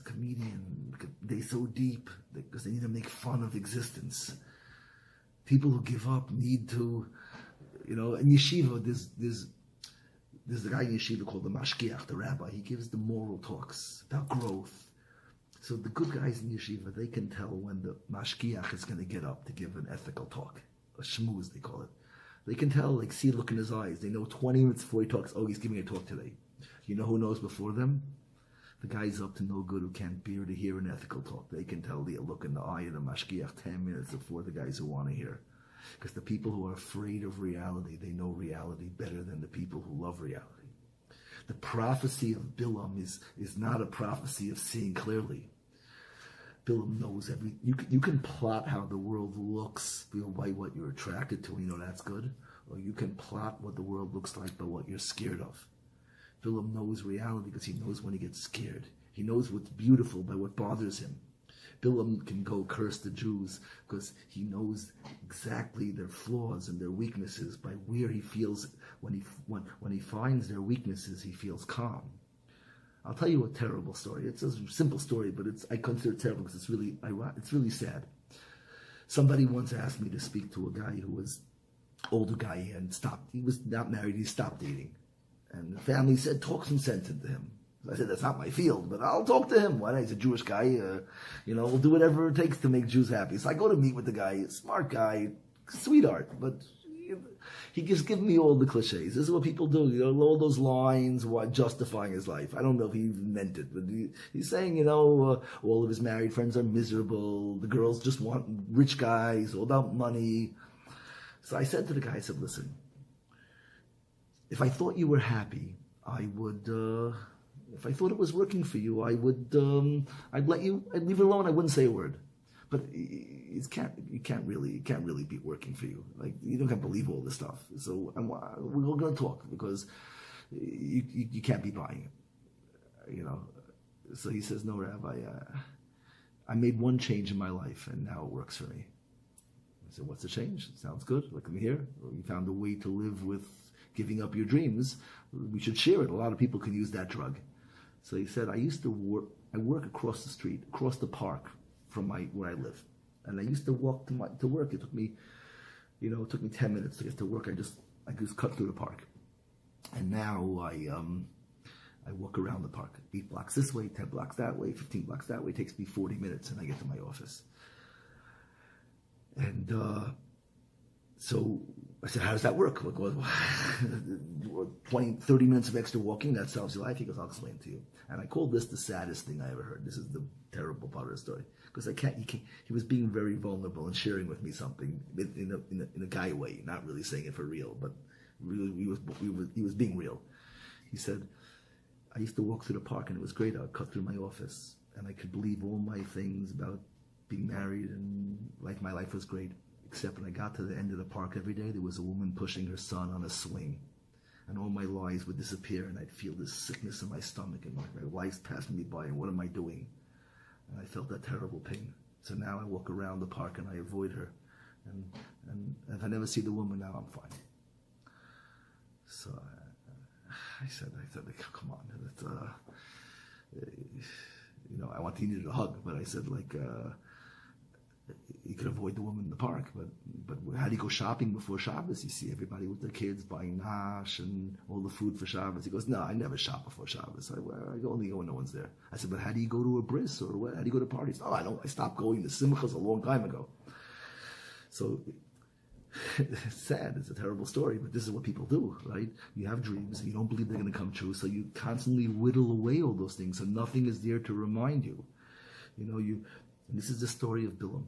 they're so deep because they need to make fun of existence. People who give up need to, in yeshiva, there's a guy in yeshiva called the Mashgiach, the rabbi. He gives the moral talks about growth. So the good guys in yeshiva, they can tell when the Mashgiach is going to get up to give an ethical talk, a shmooze they call it. They can tell, see a look in his eyes. They know 20 minutes before he talks, oh, he's giving a talk today. You know who knows before them? The guy's up to no good who can't bear to hear an ethical talk. They can tell the look in the eye of the mashgiach 10 minutes before the guys who want to hear. Because the people who are afraid of reality, they know reality better than the people who love reality. The prophecy of Balaam is not a prophecy of seeing clearly. Balaam knows you can plot how the world looks by what you're attracted to, and that's good. Or you can plot what the world looks like by what you're scared of. Balaam knows reality because he knows when he gets scared. He knows what's beautiful by what bothers him. Balaam can go curse the Jews because he knows exactly their flaws and their weaknesses by where he feels, when he finds their weaknesses, he feels calm. I'll tell you a terrible story. It's a simple story, but I consider it terrible because it's really sad. Somebody once asked me to speak to a guy who was older guy and stopped. He was not married, he stopped dating. And the family said, talk some sense into him. So I said, that's not my field, but I'll talk to him. Why not? He's a Jewish guy. We'll do whatever it takes to make Jews happy. So I go to meet with the guy, smart guy, sweetheart, but he just gives me all the cliches. This is what people do, all those lines justifying his life. I don't know if he even meant it, but he's saying, all of his married friends are miserable. The girls just want rich guys, all about money. So I said to the guy, I said, listen, if I thought you were happy, I would, if I thought it was working for you, I would, I'd leave it alone, I wouldn't say a word. But it can't really be working for you. You don't have to believe all this stuff. So we're going to talk because you can't be buying it, So he says, no, Rabbi, I made one change in my life and now it works for me. I said, what's the change? It sounds good. Look at me here. You found a way to live with giving up your dreams. We should share it. A lot of people can use that drug. So he said, I work across the street, across the park from where I live. And I used to walk to work. It took me 10 minutes to get to work. I just cut through the park. And now I walk around the park, 8 blocks this way, 10 blocks that way, 15 blocks that way. It takes me 40 minutes and I get to my office. And so I said, how does that work? 20, 30 minutes of extra walking, that solves your life? He goes, I'll explain to you. And I called this the saddest thing I ever heard. This is the terrible part of the story. Because he was being very vulnerable and sharing with me something in a guy way, not really saying it for real, but really he was being real. He said, I used to walk through the park and it was great. I would cut through my office and I could believe all my things about being married and my life was great. Except when I got to the end of the park every day, there was a woman pushing her son on a swing. And all my lies would disappear and I'd feel this sickness in my stomach and my life's passing me by and what am I doing? And I felt that terrible pain. So now I walk around the park and I avoid her. And if I never see the woman now, I'm fine. So I said, come on. I want he needed a hug, but I said you could avoid the woman in the park, but how do you go shopping before Shabbos? You see everybody with their kids buying nash and all the food for Shabbos. He goes, no, I never shop before Shabbos. I only go when no one's there. I said, but how do you go to a bris or what? How do you go to parties? Oh, I stopped going to simchas a long time ago. So it's sad. It's a terrible story, but this is what people do, right? You have dreams and you don't believe they're going to come true, so you constantly whittle away all those things, so nothing is there to remind you. And this is the story of Balaam.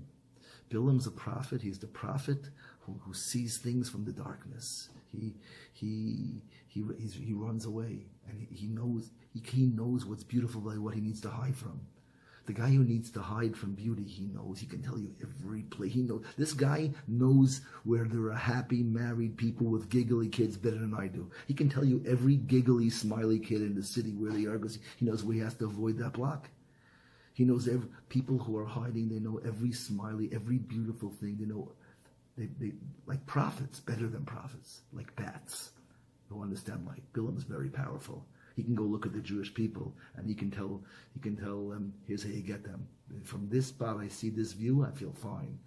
Balaam's a prophet. He's the prophet who sees things from the darkness. He runs away, and he knows what's beautiful by what he needs to hide from. The guy who needs to hide from beauty, he knows. He can tell you every place. He knows. This guy knows where there are happy married people with giggly kids better than I do. He can tell you every giggly, smiley kid in the city where they are, because he knows where he has to avoid that block. He knows people who are hiding. They know every smiley, every beautiful thing. They know, they like prophets, better than prophets, like bats who understand light. Balaam is very powerful. He can go look at the Jewish people, and he can tell them, here's how you get them. From this spot, I see this view, I feel fine.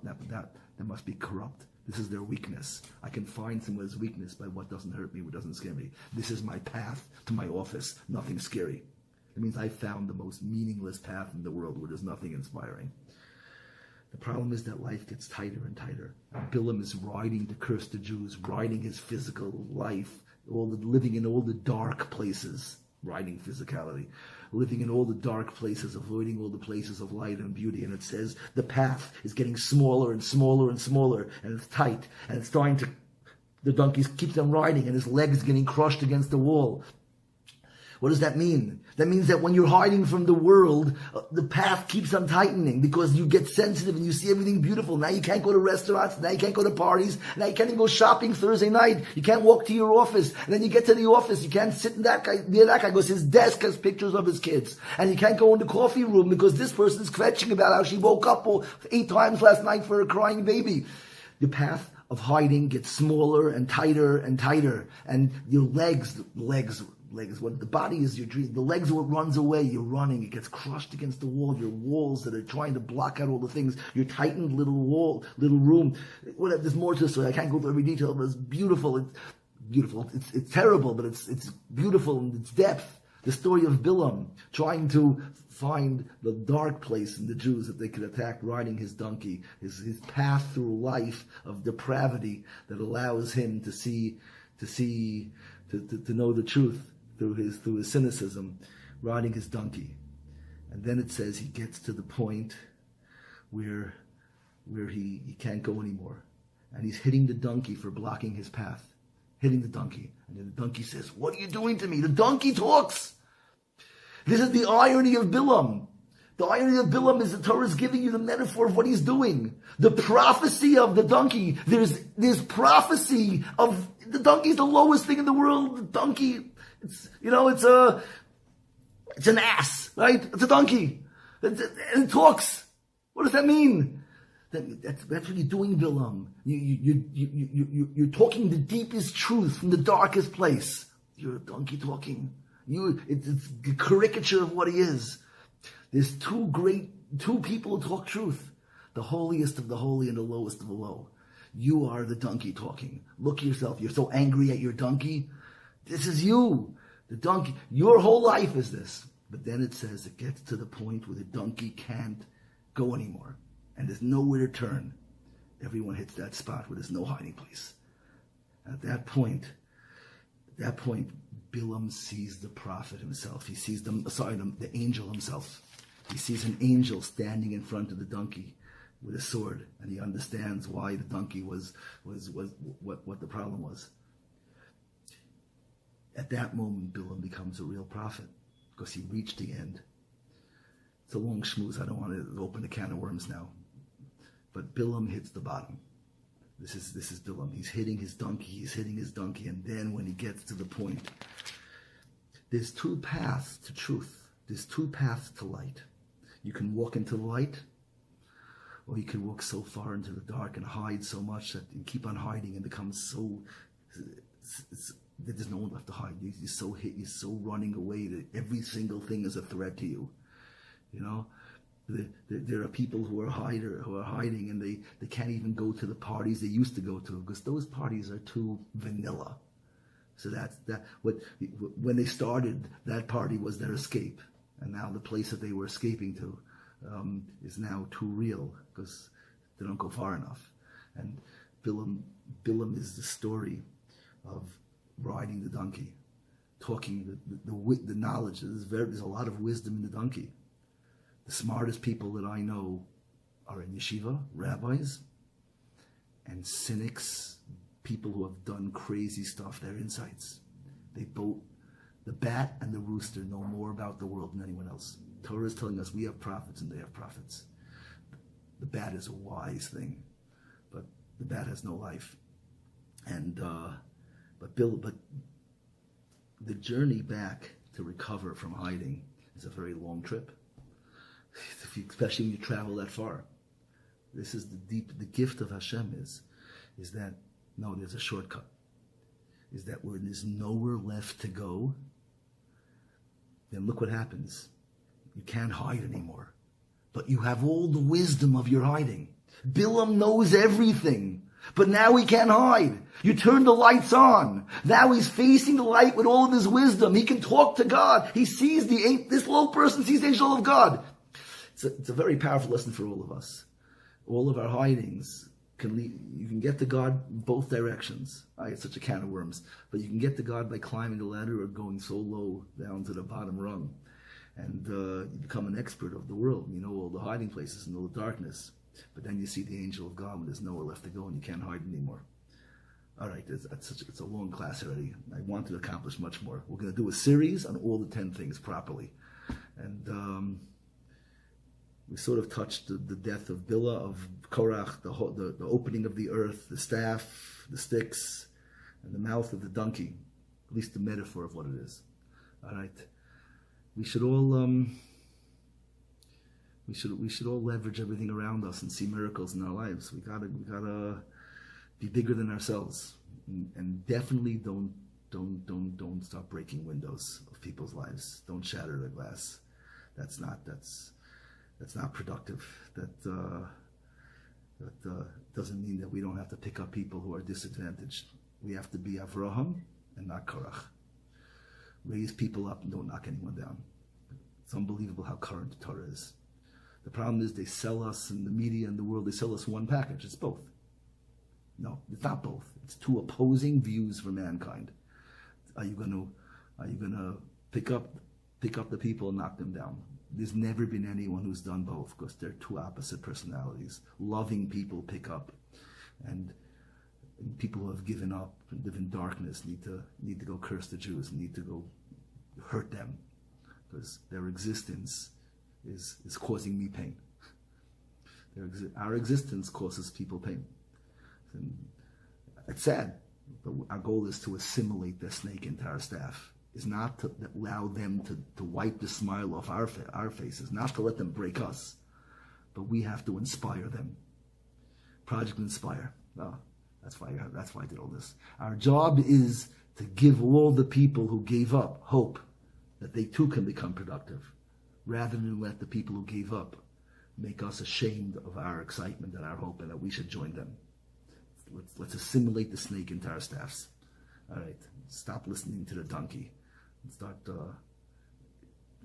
That must be corrupt. This is their weakness. I can find someone's weakness by what doesn't hurt me, what doesn't scare me. This is my path to my office, nothing scary. It means I found the most meaningless path in the world where there's nothing inspiring. The problem is that life gets tighter and tighter. Balaam is riding to curse the Jews, riding his physical life, living in all the dark places, riding physicality, living in all the dark places, avoiding all the places of light and beauty. And it says the path is getting smaller and smaller and smaller, and it's tight, and it's starting to, the donkey keeps on riding, and his legs getting crushed against the wall. What does that mean? That means that when you're hiding from the world, the path keeps on tightening because you get sensitive and you see everything beautiful. Now you can't go to restaurants. Now you can't go to parties. Now you can't even go shopping Thursday night. You can't walk to your office. And then you get to the office. You can't sit near that guy because his desk has pictures of his kids. And you can't go in the coffee room because this person's kvetching about how she woke up 8 times last night for a crying baby. The path of hiding gets smaller and tighter and tighter. And your legs, what the body is your dream. The legs are what runs away. You're running. It gets crushed against the wall. Your walls that are trying to block out all the things. Your tightened little room. Whatever. There's more to the story. I can't go through every detail, but it's beautiful. It's beautiful. It's terrible, but it's beautiful in its depth. The story of Balaam trying to find the dark place in the Jews that they could attack, riding his donkey, his path through life of depravity that allows him to know the truth through his cynicism, riding his donkey. And then it says he gets to the point where he can't go anymore. And he's hitting the donkey for blocking his path. Hitting the donkey. And then the donkey says, "What are you doing to me?" The donkey talks. This is the irony of Balaam. The irony of Balaam is the Torah is giving you the metaphor of what he's doing. The prophecy of the donkey. There's prophecy of the donkey is the lowest thing in the world. The donkey, it's an ass, right? It's a donkey. And it talks. What does that mean? That's what you're doing, Balaam. You're talking the deepest truth from the darkest place. You're a donkey talking. It's the caricature of what he is. There's two people who talk truth. The holiest of the holy and the lowest of the low. You are the donkey talking. Look at yourself. You're so angry at your donkey. This is you. The donkey. Your whole life is this. But then it says it gets to the point where the donkey can't go anymore. And there's nowhere to turn. Everyone hits that spot where there's no hiding place. At that point, Balaam sees the prophet himself. He sees the angel himself. He sees an angel standing in front of the donkey with a sword, and he understands why the donkey was what the problem was. At that moment, Balaam becomes a real prophet because he reached the end. It's a long schmooze. I don't want to open a can of worms now. But Balaam hits the bottom. This is Balaam. He's hitting his donkey, and then when he gets to the point, there's 2 paths to truth. There's 2 paths to light. You can walk into light, or you can walk so far into the dark and hide so much that you keep on hiding and become so that there's no one left to hide. You're so hit, you're so running away that every single thing is a threat to you. You know, there are people who are hiding, and they can't even go to the parties they used to go to because those parties are too vanilla. So when they started, that party was their escape, and now the place that they were escaping to is now too real because they don't go far enough. And Balaam is the story of riding the donkey, talking the knowledge. There's a lot of wisdom in the donkey. The smartest people that I know are in yeshiva, rabbis, and cynics, people who have done crazy stuff. Their insights. The bat and the rooster know more about the world than anyone else. Torah is telling us we have prophets and they have prophets. The bat is a wise thing, but the bat has no life. And but the journey back to recover from hiding is a very long trip, especially when you travel that far. This is the gift of Hashem is that, no, there's a shortcut. Is that when there's nowhere left to go, then look what happens. You can't hide anymore. But you have all the wisdom of your hiding. Balaam knows everything, but now he can't hide. You turn the lights on. Now he's facing the light with all of his wisdom. He can talk to God. He sees this little person sees the angel of God. It's a very powerful lesson for all of us. All of our hidings can lead, you can get to God in both directions. It's such a can of worms. But you can get to God by climbing the ladder or going so low down to the bottom rung. And you become an expert of the world. You know all the hiding places and all the darkness. But then you see the angel of God when there's nowhere left to go and you can't hide anymore. All right, it's a long class already. I want to accomplish much more. We're going to do a series on all the 10 things properly. And we sort of touched the death of Bilah, of Korach, the opening of the earth, the staff, the sticks, and the mouth of the donkey. At least the metaphor of what it is. All right. We should all we should all leverage everything around us and see miracles in our lives. We gotta be bigger than ourselves, and definitely don't stop breaking windows of people's lives. Don't shatter the glass. That's not productive. That doesn't mean that we don't have to pick up people who are disadvantaged. We have to be Avraham and not Korach. Raise people up and don't knock anyone down. It's unbelievable how current the Torah is. The problem is they sell us in the media and the world, they sell us one package. It's both. No, it's not both. It's two opposing views for mankind. Are you gonna pick up the people and knock them down? There's never been anyone who's done both because they're two opposite personalities. Loving people pick up, and people who have given up and live in darkness need to go curse the Jews, need to go hurt them because their existence is causing me pain. Our existence causes people pain. And it's sad, but our goal is to assimilate the snake into our staff. Is not to allow them to wipe the smile off our faces, not to let them break us, but we have to inspire them. Project Inspire. Oh, that's why I did all this. Our job is to give all the people who gave up hope that they too can become productive, rather than let the people who gave up make us ashamed of our excitement and our hope and that we should join them. Let's assimilate the snake into our staffs. All right, stop listening to the donkey and start